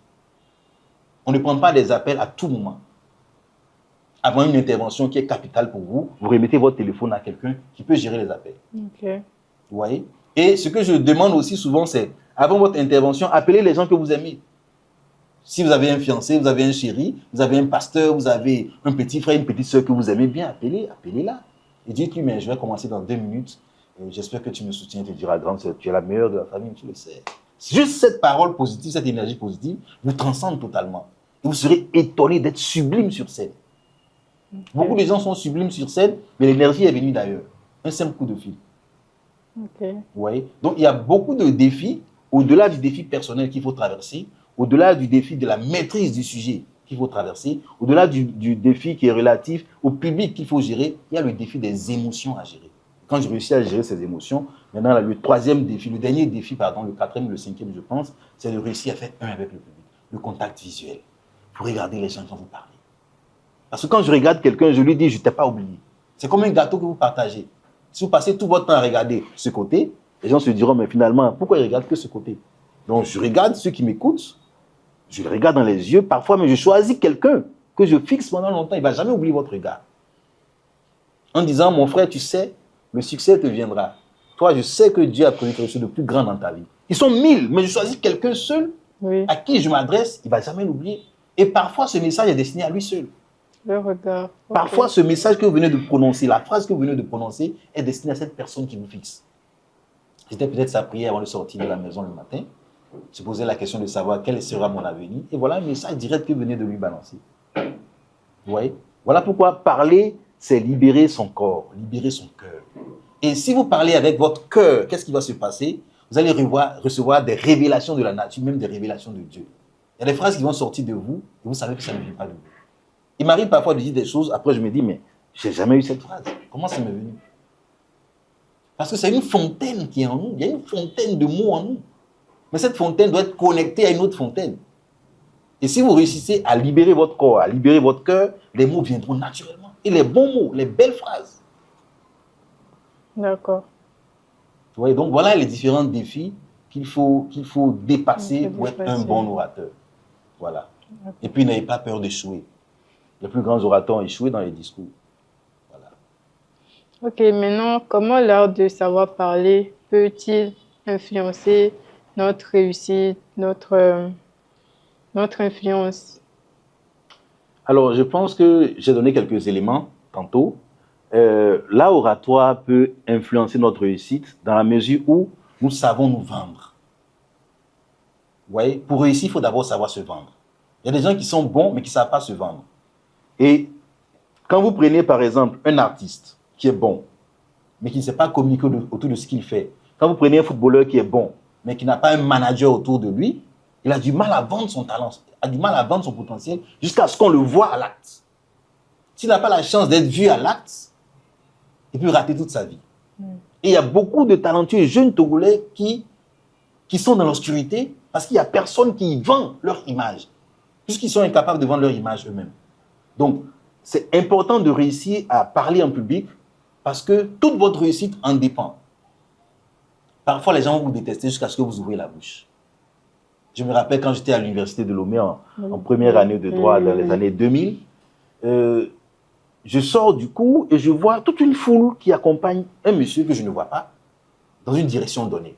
On ne prend pas des appels à tout moment. Avant une intervention qui est capitale pour vous, vous remettez votre téléphone à quelqu'un qui peut gérer les appels. Okay. Vous voyez? Et ce que je demande aussi souvent, c'est, avant votre intervention, appelez les gens que vous aimez. Si vous avez un fiancé, vous avez un chéri, vous avez un pasteur, vous avez un petit frère, une petite soeur que vous aimez bien, appelez-la. Et dites-lui, mais je vais commencer dans 2 minutes. J'espère que tu me soutiens. Tu diras, grande sœur, tu es la meilleure de la famille, tu le sais. Juste cette parole positive, cette énergie positive, vous transcende totalement. Et vous serez étonné d'être sublime sur scène. Okay. Beaucoup de gens sont sublimes sur scène, mais l'énergie est venue d'ailleurs. Un simple coup de fil. Okay. Vous voyez? Donc, il y a beaucoup de défis, au-delà du défi personnel qu'il faut traverser, au-delà du défi de la maîtrise du sujet qu'il faut traverser, au-delà du défi qui est relatif au public qu'il faut gérer, il y a le défi des émotions à gérer. Quand je réussis à gérer ces émotions, maintenant, le troisième défi, le dernier défi, pardon, le 4e, le 5e, je pense, c'est de réussir à faire un avec le public, le contact visuel. Vous regardez les gens quand vous parlez. Parce que quand je regarde quelqu'un, je lui dis, je ne t'ai pas oublié. C'est comme un gâteau que vous partagez. Si vous passez tout votre temps à regarder ce côté, les gens se diront, mais finalement, pourquoi ils regardent que ce côté? Donc, je regarde ceux qui m'écoutent, je les regarde dans les yeux parfois, mais je choisis quelqu'un que je fixe pendant longtemps. Il ne va jamais oublier votre regard. En disant, mon frère, tu sais, le succès te viendra. Toi, je sais que Dieu a prévu quelque chose de plus grand dans ta vie. Ils sont 1000, mais je choisis quelqu'un seul à qui je m'adresse, il ne va jamais l'oublier. Et parfois, ce message est destiné à lui seul. Le regard. Parfois, ce message que vous venez de prononcer, la phrase que vous venez de prononcer, est destinée à cette personne qui vous fixe. C'était peut-être sa prière avant de sortir de la maison le matin. Se poser la question de savoir quel sera mon avenir. Et voilà un message direct que vous venez de lui balancer. Vous voyez? Voilà pourquoi parler, c'est libérer son corps, libérer son cœur. Et si vous parlez avec votre cœur, qu'est-ce qui va se passer? Vous allez recevoir des révélations de la nature, même des révélations de Dieu. Il y a des phrases qui vont sortir de vous, et vous savez que ça ne vient pas de vous. Il m'arrive parfois de dire des choses, après je me dis, mais je n'ai jamais eu cette phrase. Comment ça m'est venu? Parce que c'est une fontaine qui est en nous. Il y a une fontaine de mots en nous. Mais cette fontaine doit être connectée à une autre fontaine. Et si vous réussissez à libérer votre corps, à libérer votre cœur, les mots viendront naturellement. Et les bons mots, les belles phrases. D'accord. Vous voyez, donc voilà les différents défis qu'il faut dépasser pour être un bon orateur. Voilà. Et puis n'ayez pas peur d'échouer. Les plus grands orateurs ont échoué dans les discours. Voilà. Ok, maintenant, comment l'art de savoir parler peut-il influencer notre réussite, notre influence? Alors, je pense que j'ai donné quelques éléments tantôt. L'art oratoire peut influencer notre réussite dans la mesure où nous savons nous vendre. Vous voyez, pour réussir, il faut d'abord savoir se vendre. Il y a des gens qui sont bons, mais qui ne savent pas se vendre. Et quand vous prenez, par exemple, un artiste qui est bon, mais qui ne sait pas communiquer autour de ce qu'il fait, quand vous prenez un footballeur qui est bon, mais qui n'a pas un manager autour de lui, il a du mal à vendre son talent, a du mal à vendre son potentiel, jusqu'à ce qu'on le voit à l'acte. S'il n'a pas la chance d'être vu à l'acte, il peut rater toute sa vie. Et il y a beaucoup de talentueux jeunes Togolais qui sont dans l'obscurité parce qu'il n'y a personne qui vend leur image, puisqu'ils sont incapables de vendre leur image eux-mêmes. Donc, c'est important de réussir à parler en public parce que toute votre réussite en dépend. Parfois, les gens vont vous détester jusqu'à ce que vous ouvrez la bouche. Je me rappelle quand j'étais à l'université de Lomé en première année de droit dans les années 2000, je sors du cours et je vois toute une foule qui accompagne un monsieur que je ne vois pas dans une direction donnée.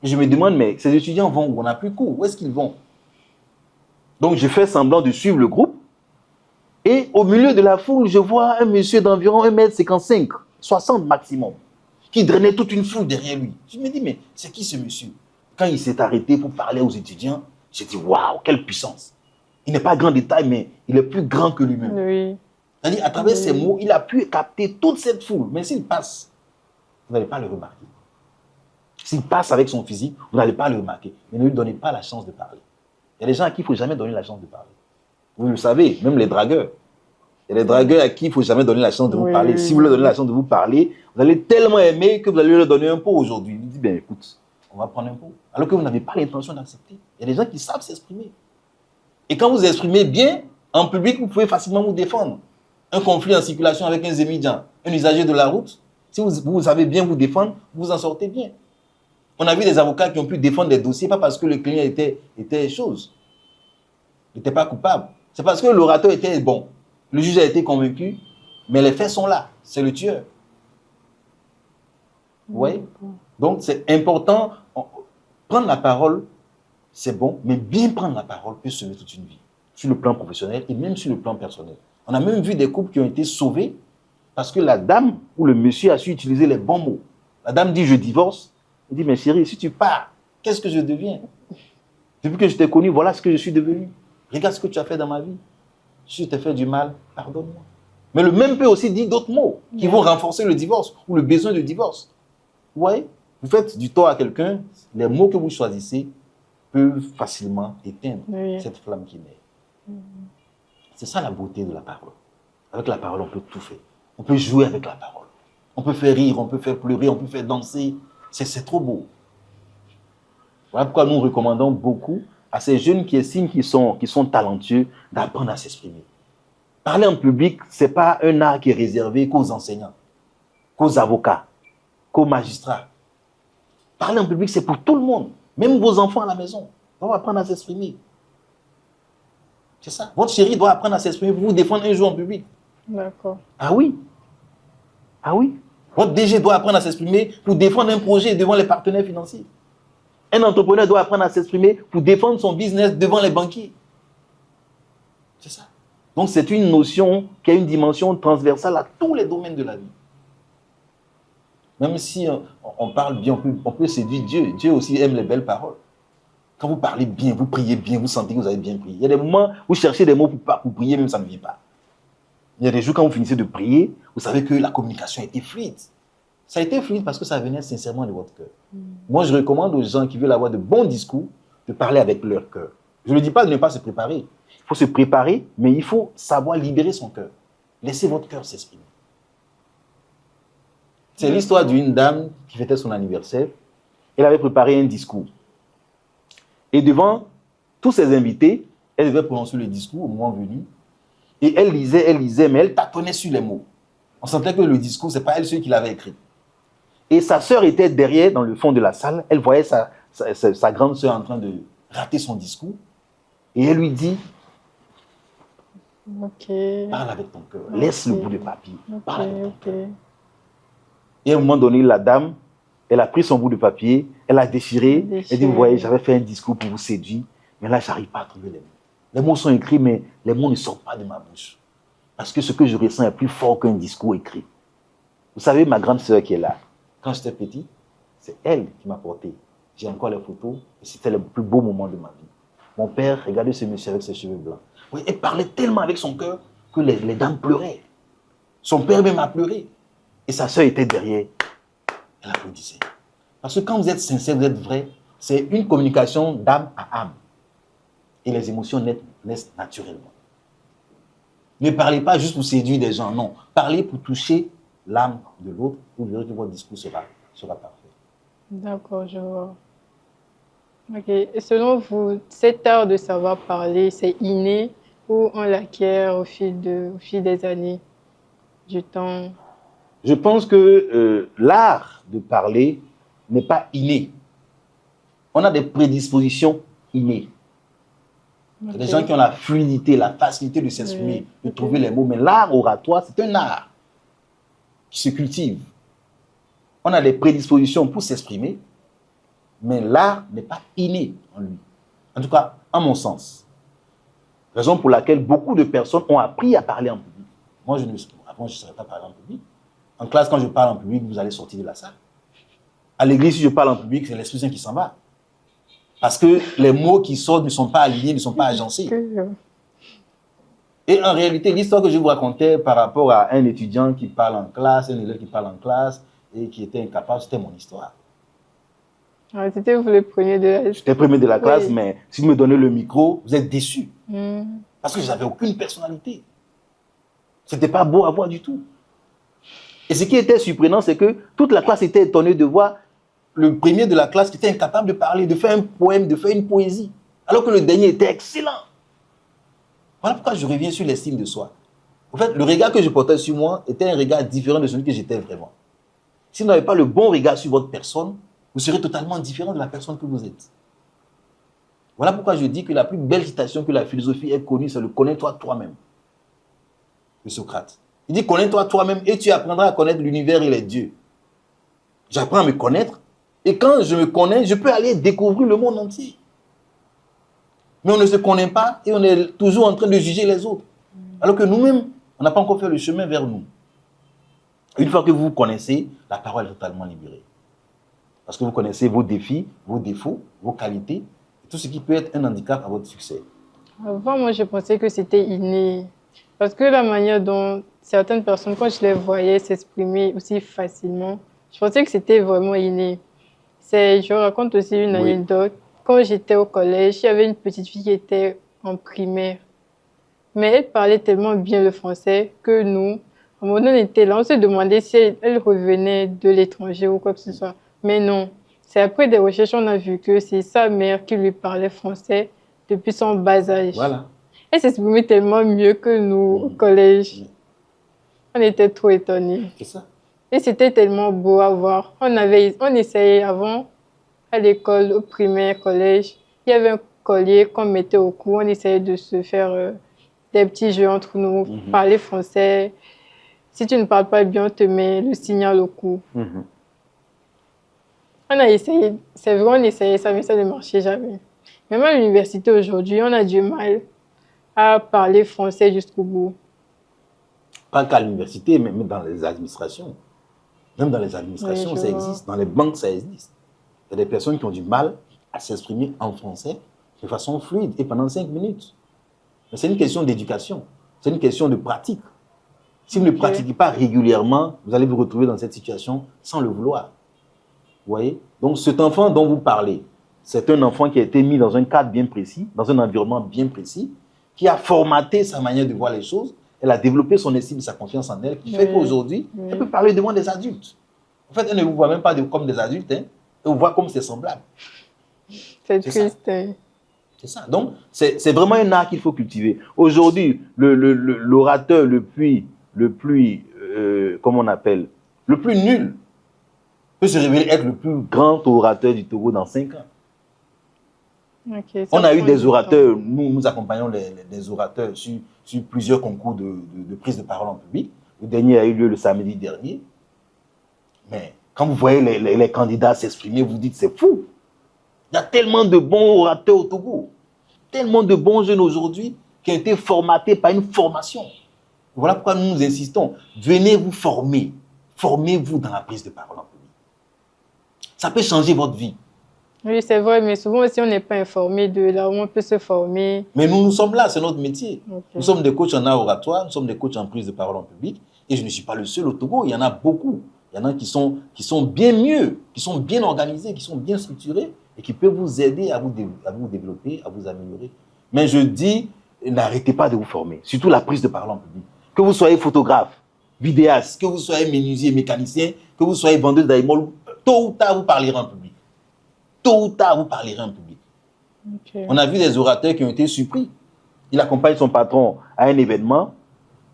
Et je me demande, mais ces étudiants vont où? On n'a plus cours, où est-ce qu'ils vont? Donc je fais semblant de suivre le groupe et au milieu de la foule, je vois un monsieur d'environ 1m55, 60 maximum, qui drainait toute une foule derrière lui. Je me dis, mais c'est qui ce monsieur? Quand il s'est arrêté pour parler aux étudiants, j'ai dit, waouh, quelle puissance! Il n'est pas grand de taille, mais il est plus grand que lui-même. Oui. C'est-à-dire, à travers ses mots, il a pu capter toute cette foule. Mais s'il passe, vous n'allez pas le remarquer. S'il passe avec son physique, vous n'allez pas le remarquer. Mais ne lui donnez pas la chance de parler. Il y a des gens à qui il ne faut jamais donner la chance de parler. Vous le savez, même les dragueurs. Il y a des dragueurs à qui il ne faut jamais donner la chance de vous parler. Si vous leur donnez la chance de vous parler, vous allez tellement aimer que vous allez leur donner un pot aujourd'hui. Il dit, bien écoute, on va prendre un pot. Alors que vous n'avez pas l'intention d'accepter. Il y a des gens qui savent s'exprimer. Et quand vous exprimez bien, en public, vous pouvez facilement vous défendre. Un conflit en circulation avec un zémidjan, un usager de la route, si vous savez bien vous défendre, vous en sortez bien. On a vu des avocats qui ont pu défendre des dossiers, pas parce que le client était chose, n'était pas coupable. C'est parce que l'orateur était bon. Le juge a été convaincu, mais les faits sont là. C'est le tueur. Vous voyez? Donc, c'est important. Prendre la parole, c'est bon, mais bien prendre la parole peut sauver toute une vie. Sur le plan professionnel et même sur le plan personnel. On a même vu des couples qui ont été sauvés parce que la dame ou le monsieur a su utiliser les bons mots. La dame dit, je divorce. Il dit, mais chérie, si tu pars, qu'est-ce que je deviens? Depuis que je t'ai connu, voilà ce que je suis devenu. Regarde ce que tu as fait dans ma vie. Si je t'ai fait du mal, pardonne-moi. Mais le même peut aussi dire d'autres mots qui vont renforcer le divorce ou le besoin de divorce. Vous voyez? Vous faites du tort à quelqu'un, les mots que vous choisissez peuvent facilement éteindre cette flamme qui naît. C'est ça la beauté de la parole. Avec la parole, on peut tout faire. On peut jouer avec la parole. On peut faire rire, on peut faire pleurer, on peut faire danser. C'est trop beau. Voilà pourquoi nous recommandons beaucoup à ces jeunes qui estiment qu'ils sont talentueux d'apprendre à s'exprimer. Parler en public, ce n'est pas un art qui est réservé qu'aux enseignants, qu'aux avocats, qu'aux magistrats. Parler en public, c'est pour tout le monde. Même vos enfants à la maison doivent apprendre à s'exprimer. C'est ça. Votre chérie doit apprendre à s'exprimer pour vous défendre un jour en public. D'accord. Ah oui. Ah oui. Votre DG doit apprendre à s'exprimer pour défendre un projet devant les partenaires financiers. Un entrepreneur doit apprendre à s'exprimer pour défendre son business devant les banquiers. C'est ça. Donc c'est une notion qui a une dimension transversale à tous les domaines de la vie. Même si on parle bien, on peut séduire Dieu. Dieu aussi aime les belles paroles. Quand vous parlez bien, vous priez bien, vous sentez que vous avez bien prié. Il y a des moments où vous cherchez des mots pour prier, même ça ne vient pas. Il y a des jours quand vous finissez de prier, vous savez que la communication a été fluide. Ça a été fluide parce que ça venait sincèrement de votre cœur. Moi, je recommande aux gens qui veulent avoir de bons discours de parler avec leur cœur. Je ne dis pas de ne pas se préparer. Il faut se préparer, mais il faut savoir libérer son cœur. Laissez votre cœur s'exprimer. C'est l'histoire d'une dame qui fêtait son anniversaire. Elle avait préparé un discours. Et devant tous ses invités, elle devait prononcer le discours au moment venu. Et elle lisait, mais elle tâtonnait sur les mots. On sentait que le discours, ce n'est pas elle seule qui l'avait écrit. Et sa sœur était derrière, dans le fond de la salle. Elle voyait sa grande sœur en train de rater son discours. Et elle lui dit, parle avec ton cœur, laisse le bout de papier, parle avec ton cœur. Et à un moment donné, la dame, elle a pris son bout de papier, elle a déchiré. Elle dit, vous voyez, j'avais fait un discours pour vous séduire, mais là, je n'arrive pas à trouver les mots. Les mots sont écrits, mais les mots ne sortent pas de ma bouche. Parce que ce que je ressens est plus fort qu'un discours écrit. Vous savez, ma grande sœur qui est là, quand j'étais petit, c'est elle qui m'a porté. J'ai encore les photos, et c'était le plus beau moment de ma vie. Mon père, regardez ce monsieur avec ses cheveux blancs. Oui, elle parlait tellement avec son cœur que les dames pleuraient. Son père même a pleuré. Et sa sœur était derrière. Elle applaudissait. Parce que quand vous êtes sincère, vous êtes vrai, c'est une communication d'âme à âme. Et les émotions naissent naturellement. Ne parlez pas juste pour séduire des gens, non. Parlez pour toucher l'âme de l'autre. Vous verrez que votre discours sera parfait. D'accord, je vois. Ok. Et selon vous, cet art de savoir parler, c'est inné ou on l'acquiert au fil des années, du temps? Je pense que l'art de parler n'est pas inné. On a des prédispositions innées. Il y a des gens qui ont la fluidité, la facilité de s'exprimer, de trouver les mots. Mais l'art oratoire, c'est un art qui se cultive. On a des prédispositions pour s'exprimer, mais l'art n'est pas inné en lui. En tout cas, à mon sens. Raison pour laquelle beaucoup de personnes ont appris à parler en public. Moi, avant, je ne savais pas parler en public. En classe, quand je parle en public, vous allez sortir de la salle. À l'église, si je parle en public, c'est l'Esprit Saint qui s'en va. Parce que les mots qui sortent ne sont pas alignés, ne sont pas agencés. Et en réalité, l'histoire que je vous racontais par rapport à un étudiant qui parle en classe, un élève qui parle en classe et qui était incapable, c'était mon histoire. Ah, c'était vous le premier de la classe. J'étais premier de la classe, mais si vous me donnez le micro, vous êtes déçus. Parce que je n'avais aucune personnalité. Ce n'était pas beau à voir du tout. Et ce qui était surprenant, c'est que toute la classe était étonnée de voir le premier de la classe qui était incapable de parler, de faire un poème, de faire une poésie, alors que le dernier était excellent. Voilà pourquoi je reviens sur l'estime de soi. En fait, le regard que je portais sur moi était un regard différent de celui que j'étais vraiment. Si vous n'avez pas le bon regard sur votre personne, vous serez totalement différent de la personne que vous êtes. Voilà pourquoi je dis que la plus belle citation que la philosophie ait connue, c'est le « connais-toi toi-même » de Socrate. Il dit « connais-toi toi-même et tu apprendras à connaître l'univers et les dieux ». J'apprends à me connaître et quand je me connais, je peux aller découvrir le monde entier. Mais on ne se connaît pas et on est toujours en train de juger les autres. Alors que nous-mêmes, on n'a pas encore fait le chemin vers nous. Une fois que vous vous connaissez, la parole est totalement libérée. Parce que vous connaissez vos défis, vos défauts, vos qualités, et tout ce qui peut être un handicap à votre succès. Avant, moi, je pensais que c'était inné. Parce que la manière dont certaines personnes, quand je les voyais s'exprimer aussi facilement, je pensais que c'était vraiment inné. Je raconte aussi une anecdote. Quand j'étais au collège, il y avait une petite fille qui était en primaire. Mais elle parlait tellement bien le français que nous, à un moment donné, on était là, on se demandait si elle revenait de l'étranger ou quoi que ce soit. Mais non. C'est après des recherches, on a vu que c'est sa mère qui lui parlait français depuis son bas âge. Voilà. Elle s'exprimait tellement mieux que nous au collège. On était trop étonnés. C'est ça. Et c'était tellement beau à voir. On essayait avant, à l'école, au primaire, collège. Il y avait un collier qu'on mettait au cou. On essayait de se faire des petits jeux entre nous, parler français. Si tu ne parles pas bien, on te met le signal au cou. On a essayé, c'est vrai, on essayait ça, mais ça ne marchait jamais. Même à l'université aujourd'hui, on a du mal à parler français jusqu'au bout. Pas qu'à l'université, mais même dans les administrations. Même dans les administrations, ça existe. Dans les banques, ça existe. Il y a des personnes qui ont du mal à s'exprimer en français de façon fluide et pendant 5 minutes. Mais c'est une question d'éducation. C'est une question de pratique. Si vous ne pratiquez pas régulièrement, vous allez vous retrouver dans cette situation sans le vouloir. Vous voyez? Donc, cet enfant dont vous parlez, c'est un enfant qui a été mis dans un cadre bien précis, dans un environnement bien précis, qui a formaté sa manière de voir les choses. Elle a développé son estime et sa confiance en elle, qui fait qu'aujourd'hui, elle peut parler devant des adultes. En fait, elle ne vous voit même pas comme des adultes, hein. Elle vous voit comme ses semblables. C'est triste. C'est ça. Donc, c'est vraiment un art qu'il faut cultiver. Aujourd'hui, l'orateur le plus comment on appelle, le plus nul, peut se révéler être le plus grand orateur du Togo dans 5 ans. Okay, on a eu des orateurs, nous accompagnons des orateurs sur plusieurs concours de prise de parole en public. Le dernier a eu lieu le samedi dernier. Mais quand vous voyez les candidats s'exprimer, vous dites c'est fou. Il y a tellement de bons orateurs au Togo, tellement de bons jeunes aujourd'hui qui ont été formatés par une formation. Voilà pourquoi nous insistons. Venez vous former. Formez-vous dans la prise de parole en public. Ça peut changer votre vie. Oui, c'est vrai, mais souvent aussi, on n'est pas informé de là où on peut se former. Mais nous sommes là, c'est notre métier. Nous sommes des coachs en art oratoire, nous sommes des coachs en prise de parole en public. Et je ne suis pas le seul au Togo, il y en a beaucoup. Il y en a qui sont bien mieux, qui sont bien organisés, qui sont bien structurés et qui peuvent vous aider à vous développer, à vous améliorer. Mais je dis, n'arrêtez pas de vous former, surtout la prise de parole en public. Que vous soyez photographe, vidéaste, que vous soyez menuisier, mécanicien, que vous soyez vendeuse d'aliments, tôt ou tard, vous parlerez en public. Tôt ou tard, vous parlerez en public. On a vu des orateurs qui ont été surpris. Il accompagne son patron à un événement,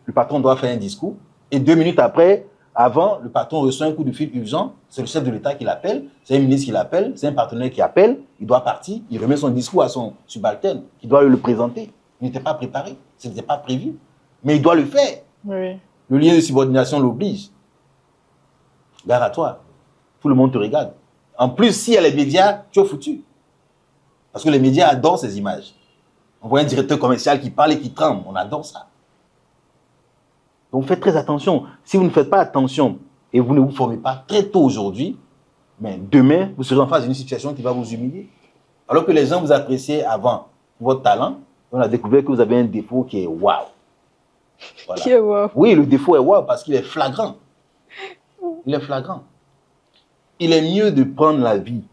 le patron doit faire un discours, et 2 minutes après, avant, le patron reçoit un coup de fil urgent, c'est le chef de l'État qui l'appelle, c'est un ministre qui l'appelle, c'est un partenaire qui appelle, il doit partir, il remet son discours à son subalterne, qui doit le présenter. Il n'était pas préparé, ce n'était pas prévu, mais il doit le faire. Oui. Le lien de subordination l'oblige. Gare à toi, tout le monde te regarde. En plus, s'il y a les médias, tu es foutu. Parce que les médias adorent ces images. On voit un directeur commercial qui parle et qui tremble, on adore ça. Donc faites très attention. Si vous ne faites pas attention et vous ne vous formez pas très tôt aujourd'hui, mais demain, vous serez en face d'une situation qui va vous humilier. Alors que les gens vous appréciaient avant votre talent, on a découvert que vous avez un défaut qui est waouh. Voilà. Qui est waouh? Oui, le défaut est waouh parce qu'il est flagrant. Il est flagrant. Il est mieux de prendre la vie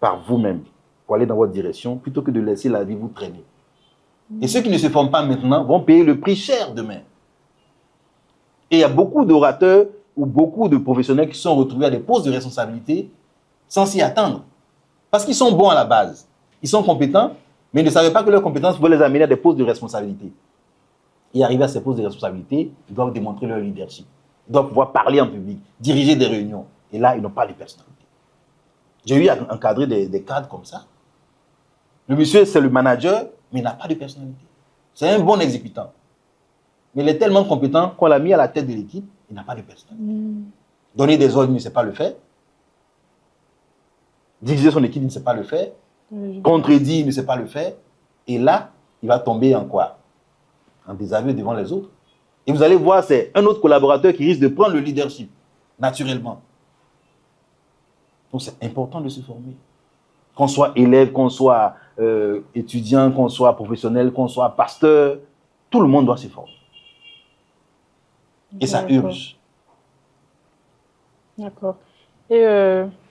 par vous-même pour aller dans votre direction plutôt que de laisser la vie vous traîner. Et ceux qui ne se forment pas maintenant vont payer le prix cher demain. Et il y a beaucoup d'orateurs ou beaucoup de professionnels qui sont retrouvés à des postes de responsabilité sans s'y attendre. Parce qu'ils sont bons à la base. Ils sont compétents, mais ils ne savaient pas que leurs compétences pouvaient les amener à des postes de responsabilité. Et arriver à ces postes de responsabilité, ils doivent démontrer leur leadership. Ils doivent pouvoir parler en public, diriger des réunions. Et là, ils n'ont pas de personnalité. J'ai eu à encadrer des cadres comme ça. Le monsieur, c'est le manager, mais il n'a pas de personnalité. C'est un bon exécutant. Mais il est tellement compétent qu'on l'a mis à la tête de l'équipe, il n'a pas de personnalité. Donner des ordres, il ne sait pas le faire. Diriger son équipe, il ne sait pas le faire. Contredire, il ne sait pas le faire. Et là, il va tomber en quoi? En désaveu devant les autres. Et vous allez voir, c'est un autre collaborateur qui risque de prendre le leadership, naturellement. Donc c'est important de se former. Qu'on soit élève, qu'on soit étudiant, qu'on soit professionnel, qu'on soit pasteur, tout le monde doit se former. Et ça urge. D'accord. Et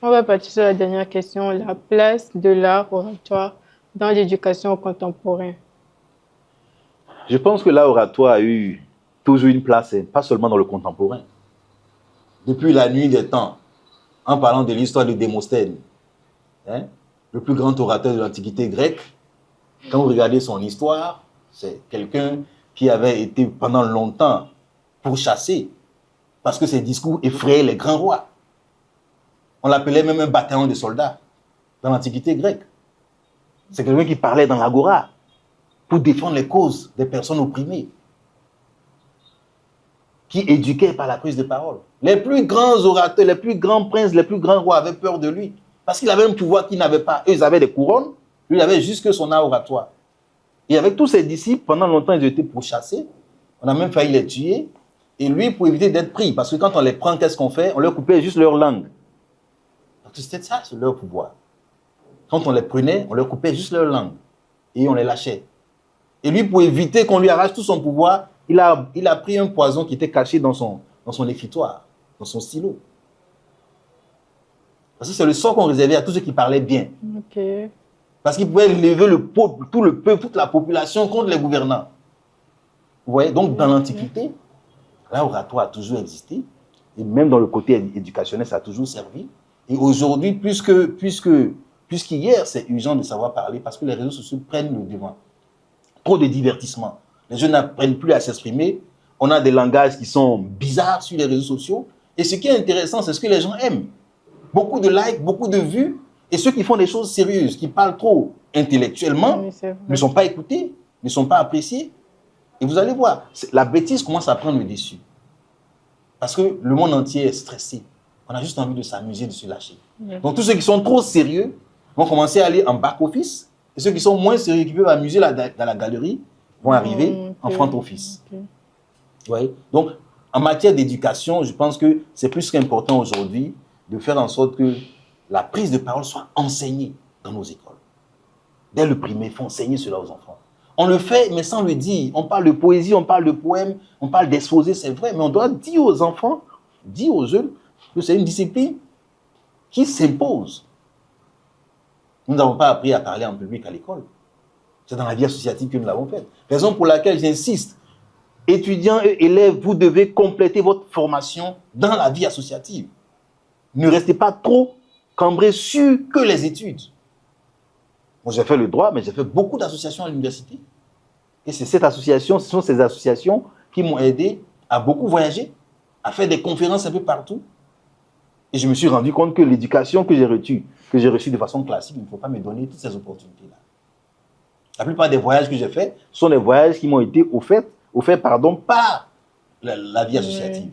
on va partir sur la dernière question, la place de l'art oratoire dans l'éducation contemporaine. Je pense que l'art oratoire a eu toujours une place, pas seulement dans le contemporain. Depuis la nuit des temps, en parlant de l'histoire de Démosthène, hein, le plus grand orateur de l'Antiquité grecque, quand vous regardez son histoire, c'est quelqu'un qui avait été pendant longtemps pourchassé parce que ses discours effrayaient les grands rois. On l'appelait même un bataillon de soldats dans l'Antiquité grecque. C'est quelqu'un qui parlait dans l'agora pour défendre les causes des personnes opprimées, qui éduquait par la prise de parole. Les plus grands orateurs, les plus grands princes, les plus grands rois avaient peur de lui parce qu'il avait un pouvoir qu'ils n'avaient pas. Eux, ils avaient des couronnes, lui, il avait juste que son art oratoire. Et avec tous ses disciples, pendant longtemps, ils ont été pourchassés. On a même failli les tuer. Et lui, pour éviter d'être pris, parce que quand on les prend, qu'est-ce qu'on fait? On leur coupait juste leur langue. Parce que c'était ça, c'est leur pouvoir. Quand on les prenait, on leur coupait juste leur langue. Et on les lâchait. Et lui, pour éviter qu'on lui arrache tout son pouvoir, il a pris un poison qui était caché dans son écritoire, dans son stylo. Parce que c'est le sort qu'on réservait à tous ceux qui parlaient bien. Okay. Parce qu'ils pouvaient lever tout le peuple, toute la population contre les gouvernants. Vous voyez, donc dans l'Antiquité, l'oratoire a toujours existé. Et même dans le côté éducationnel, ça a toujours servi. Et aujourd'hui, puisqu'hier, c'est urgent de savoir parler parce que les réseaux sociaux prennent le devant. Trop de divertissement. Les jeunes n'apprennent plus à s'exprimer. On a des langages qui sont bizarres sur les réseaux sociaux. Et ce qui est intéressant, c'est ce que les gens aiment. Beaucoup de likes, beaucoup de vues. Et ceux qui font des choses sérieuses, qui parlent trop intellectuellement, ne sont pas écoutés, ne sont pas appréciés. Et vous allez voir, la bêtise commence à prendre le dessus. Parce que le monde entier est stressé. On a juste envie de s'amuser, de se lâcher. Donc tous ceux qui sont trop sérieux vont commencer à aller en back-office. Et ceux qui sont moins sérieux, qui peuvent amuser dans la galerie, vont arriver en front-office. Vous voyez? Donc, en matière d'éducation, je pense que c'est plus qu'important aujourd'hui de faire en sorte que la prise de parole soit enseignée dans nos écoles. Dès le primaire, il faut enseigner cela aux enfants. On le fait, mais sans le dire. On parle de poésie, on parle de poèmes, on parle d'exposés, c'est vrai, mais on doit dire aux enfants, dire aux jeunes, que c'est une discipline qui s'impose. Nous n'avons pas appris à parler en public à l'école. C'est dans la vie associative que nous l'avons fait. Raison pour laquelle j'insiste. Étudiants et élèves, vous devez compléter votre formation dans la vie associative. Ne restez pas trop cambrés sur que les études. Moi, j'ai fait le droit, mais j'ai fait beaucoup d'associations à l'université. Et c'est cette association, ce sont ces associations qui m'ont aidé à beaucoup voyager, à faire des conférences un peu partout. Et je me suis rendu compte que l'éducation que j'ai reçue de façon classique, il ne faut pas me donner toutes ces opportunités-là. La plupart des voyages que j'ai faits sont des voyages qui m'ont été offerts par la vie associative.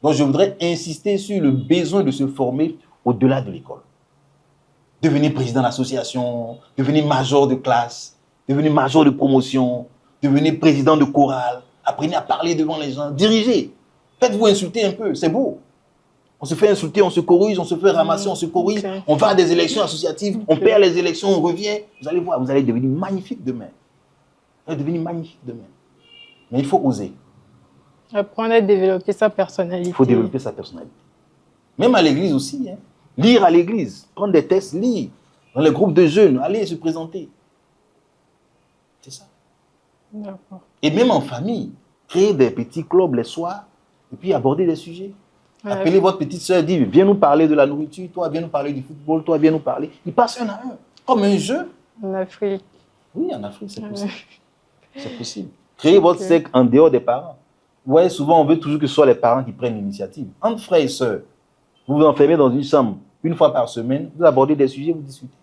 Donc, je voudrais insister sur le besoin de se former au-delà de l'école. Devenir président d'association, devenir major de classe, devenir major de promotion, devenir président de chorale, apprenez à parler devant les gens, dirigez. Faites-vous insulter un peu, c'est beau. On se fait insulter, on se corrige, on se fait ramasser, on se corrige, on va à des élections associatives, on perd les élections, on revient. Vous allez voir, vous allez devenir magnifique demain. Vous allez devenir magnifique demain. Mais il faut oser. Apprendre à développer sa personnalité. Il faut développer sa personnalité. Même à l'église aussi. Hein. Lire à l'église, prendre des tests, lire. Dans les groupes de jeunes, aller se présenter. C'est ça. D'accord. Et même en famille, créer des petits clubs les soirs et puis aborder des sujets. Appelez votre petite soeur, dites, viens nous parler de la nourriture, toi, viens nous parler du football, toi, viens nous parler. Ils passent un à un, comme un jeu. En Afrique. Oui, en Afrique, c'est possible. C'est possible. Créez votre cercle en dehors des parents. Vous voyez, souvent, on veut toujours que ce soit les parents qui prennent l'initiative. Entre frères et sœurs, vous vous enfermez dans une chambre une fois par semaine, vous abordez des sujets, vous discutez.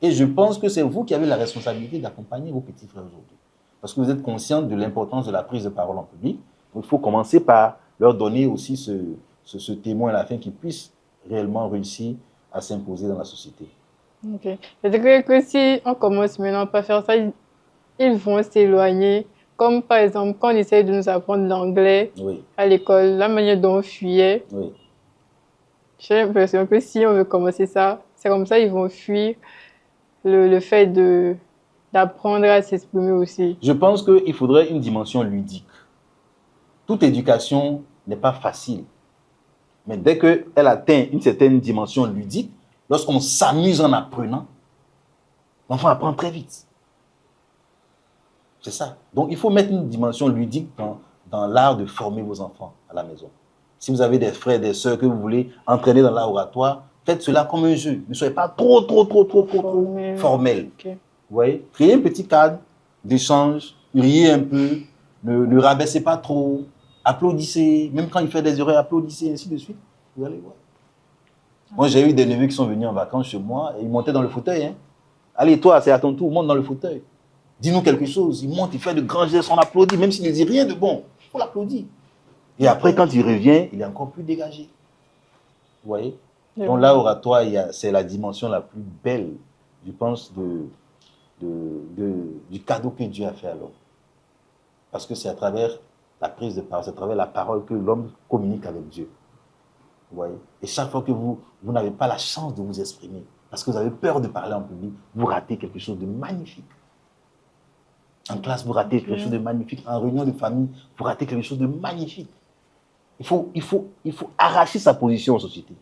Et je pense que c'est vous qui avez la responsabilité d'accompagner vos petits frères aujourd'hui. Parce que vous êtes conscient de l'importance de la prise de parole en public. Donc, il faut commencer par leur donner aussi ce témoin à la fin qui puisse réellement réussir à s'imposer dans la société. Ok. C'est-à-dire que si on commence maintenant par faire ça, ils vont s'éloigner. Comme par exemple, quand on essaie de nous apprendre l'anglais à l'école, la manière dont on fuyait, j'ai l'impression que si on veut commencer ça, c'est comme ça ils vont fuir le fait d'apprendre à s'exprimer aussi. Je pense qu'il faudrait une dimension ludique. Toute éducation n'est pas facile. Mais dès qu'elle atteint une certaine dimension ludique, lorsqu'on s'amuse en apprenant, l'enfant apprend très vite. C'est ça. Donc, il faut mettre une dimension ludique dans l'art de former vos enfants à la maison. Si vous avez des frères et des sœurs que vous voulez entraîner dans l'art oratoire, faites cela comme un jeu. Ne soyez pas trop formel. Okay. Vous voyez? Créez un petit cadre d'échange, riez un peu, ne rabaissez pas trop, applaudissez. Même quand il fait des erreurs, applaudissez, ainsi de suite. Vous allez voir. Moi, j'ai eu des neveux qui sont venus en vacances chez moi et ils montaient dans le fauteuil. Hein. Allez, toi, c'est à ton tour, monte dans le fauteuil. Dis-nous quelque chose. Il monte, il fait de grands gestes, on applaudit, même s'il ne dit rien de bon. Il faut l'applaudir. Et après, quand il revient, il est encore plus dégagé. Vous voyez? Donc là, oratoire, c'est la dimension la plus belle, je pense, du cadeau que Dieu a fait à l'homme. Parce que c'est à travers la prise de parole, c'est à travers la parole que l'homme communique avec Dieu. Vous voyez? Et chaque fois que vous n'avez pas la chance de vous exprimer, parce que vous avez peur de parler en public, vous ratez quelque chose de magnifique. En classe, vous ratez quelque chose de magnifique. En réunion de famille, vous ratez quelque chose de magnifique. Il faut arracher sa position en société.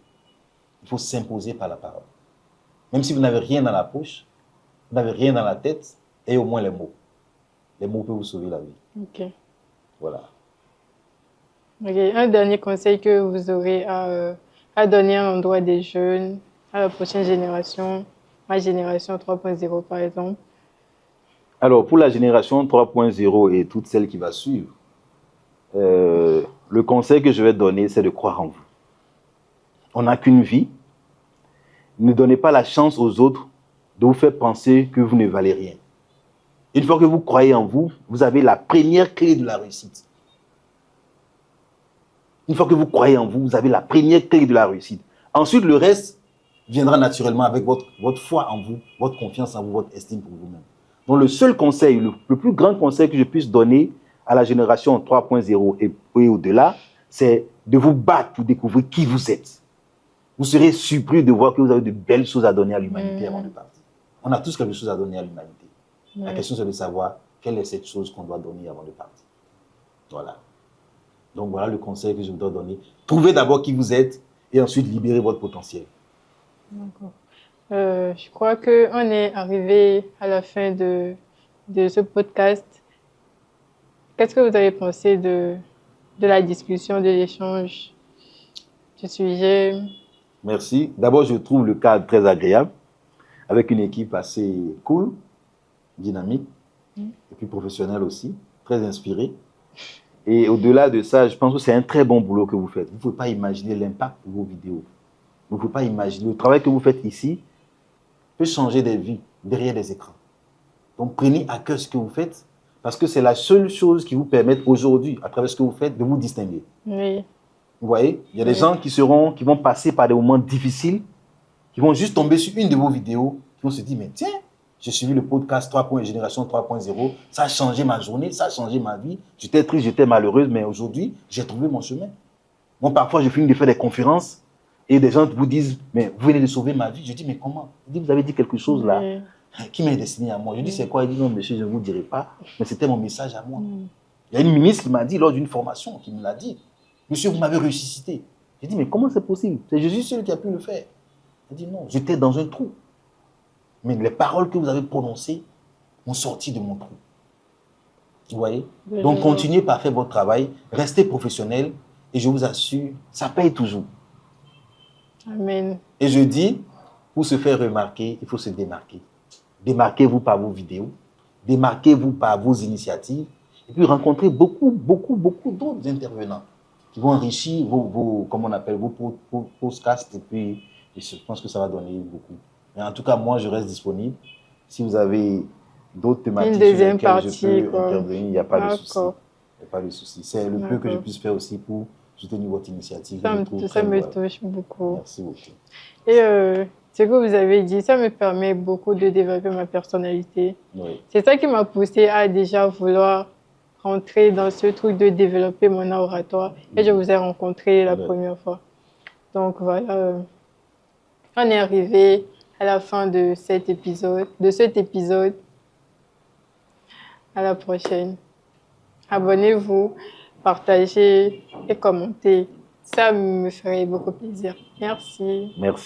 Il faut s'imposer par la parole. Même si vous n'avez rien dans la poche, vous n'avez rien dans la tête, et au moins les mots. Les mots peuvent vous sauver la vie. Ok. Voilà. Ok. Un dernier conseil que vous aurez à donner à l'endroit des jeunes, à la prochaine génération, ma génération 3.0 par exemple. Alors, pour la génération 3.0 et toutes celles qui vont suivre, le conseil que je vais donner, c'est de croire en vous. On n'a qu'une vie. Ne donnez pas la chance aux autres de vous faire penser que vous ne valez rien. Une fois que vous croyez en vous, vous avez la première clé de la réussite. Une fois que vous croyez en vous, vous avez la première clé de la réussite. Ensuite, le reste viendra naturellement avec votre foi en vous, votre confiance en vous, votre estime pour vous-même. Donc, le seul conseil, le plus grand conseil que je puisse donner à la génération 3.0 et au-delà, c'est de vous battre pour découvrir qui vous êtes. Vous serez surpris de voir que vous avez de belles choses à donner à l'humanité avant de partir. On a tous quelque chose à donner à l'humanité. La question, c'est de savoir quelle est cette chose qu'on doit donner avant de partir. Voilà. Donc, voilà le conseil que je vous dois donner. Trouvez d'abord qui vous êtes et ensuite libérez votre potentiel. D'accord. Je crois qu'on est arrivé à la fin de ce podcast. Qu'est-ce que vous avez pensé de la discussion, de l'échange, du sujet? Merci. D'abord, je trouve le cadre très agréable, avec une équipe assez cool, dynamique, et puis professionnelle aussi, très inspirée. Et au-delà de ça, je pense que c'est un très bon boulot que vous faites. Vous ne pouvez pas imaginer l'impact de vos vidéos. Vous ne pouvez pas imaginer. Le travail que vous faites ici peut changer des vies derrière des écrans. Donc, prenez à cœur ce que vous faites, parce que c'est la seule chose qui vous permet aujourd'hui, à travers ce que vous faites, de vous distinguer. Oui. Vous voyez, il y a des gens qui vont passer par des moments difficiles, qui vont juste tomber sur une de vos vidéos, qui vont se dire, mais tiens, j'ai suivi le podcast Génération 3.0, ça a changé ma journée, ça a changé ma vie. J'étais triste, j'étais malheureuse, mais aujourd'hui, j'ai trouvé mon chemin. Moi, parfois, je finis de faire des conférences et des gens vous disent, mais vous venez de sauver ma vie. Je dis, mais comment? Je dis, vous avez dit quelque chose là qui m'est destiné à moi. Je dis, c'est quoi? Il dit, non, monsieur, je ne vous dirai pas, mais c'était mon message à moi. Il y a une ministre qui m'a dit, lors d'une formation, qui me l'a dit, monsieur, vous m'avez ressuscité. J'ai dit, mais comment c'est possible? C'est Jésus seul qui a pu le faire. Il dit, non, j'étais dans un trou. Mais les paroles que vous avez prononcées m'ont sorti de mon trou. Vous voyez? Donc, continuez par faire votre travail, restez professionnel, et je vous assure, ça paye toujours. Amen. Et je dis, pour se faire remarquer, il faut se démarquer. Démarquez-vous par vos vidéos, démarquez-vous par vos initiatives, et puis rencontrez beaucoup d'autres intervenants qui vont enrichir vos comment on appelle, vos podcasts, et puis je pense que ça va donner beaucoup. Mais en tout cas, moi, je reste disponible. Si vous avez d'autres thématiques sur lesquelles je peux intervenir, il n'y a pas de souci. Il n'y a pas de souci. C'est le peu que je puisse faire aussi pour soutenir votre initiative. Ça me touche beaucoup. Merci beaucoup. Et ce que vous avez dit, ça me permet beaucoup de développer ma personnalité. Oui. C'est ça qui m'a poussée à déjà vouloir rentrer dans ce truc de développer mon oratoire. Et je vous ai rencontré la première fois. Donc voilà, on est arrivé à la fin de cet épisode. À la prochaine. Abonnez-vous, partagez et commentez. Ça me ferait beaucoup plaisir. Merci. Merci.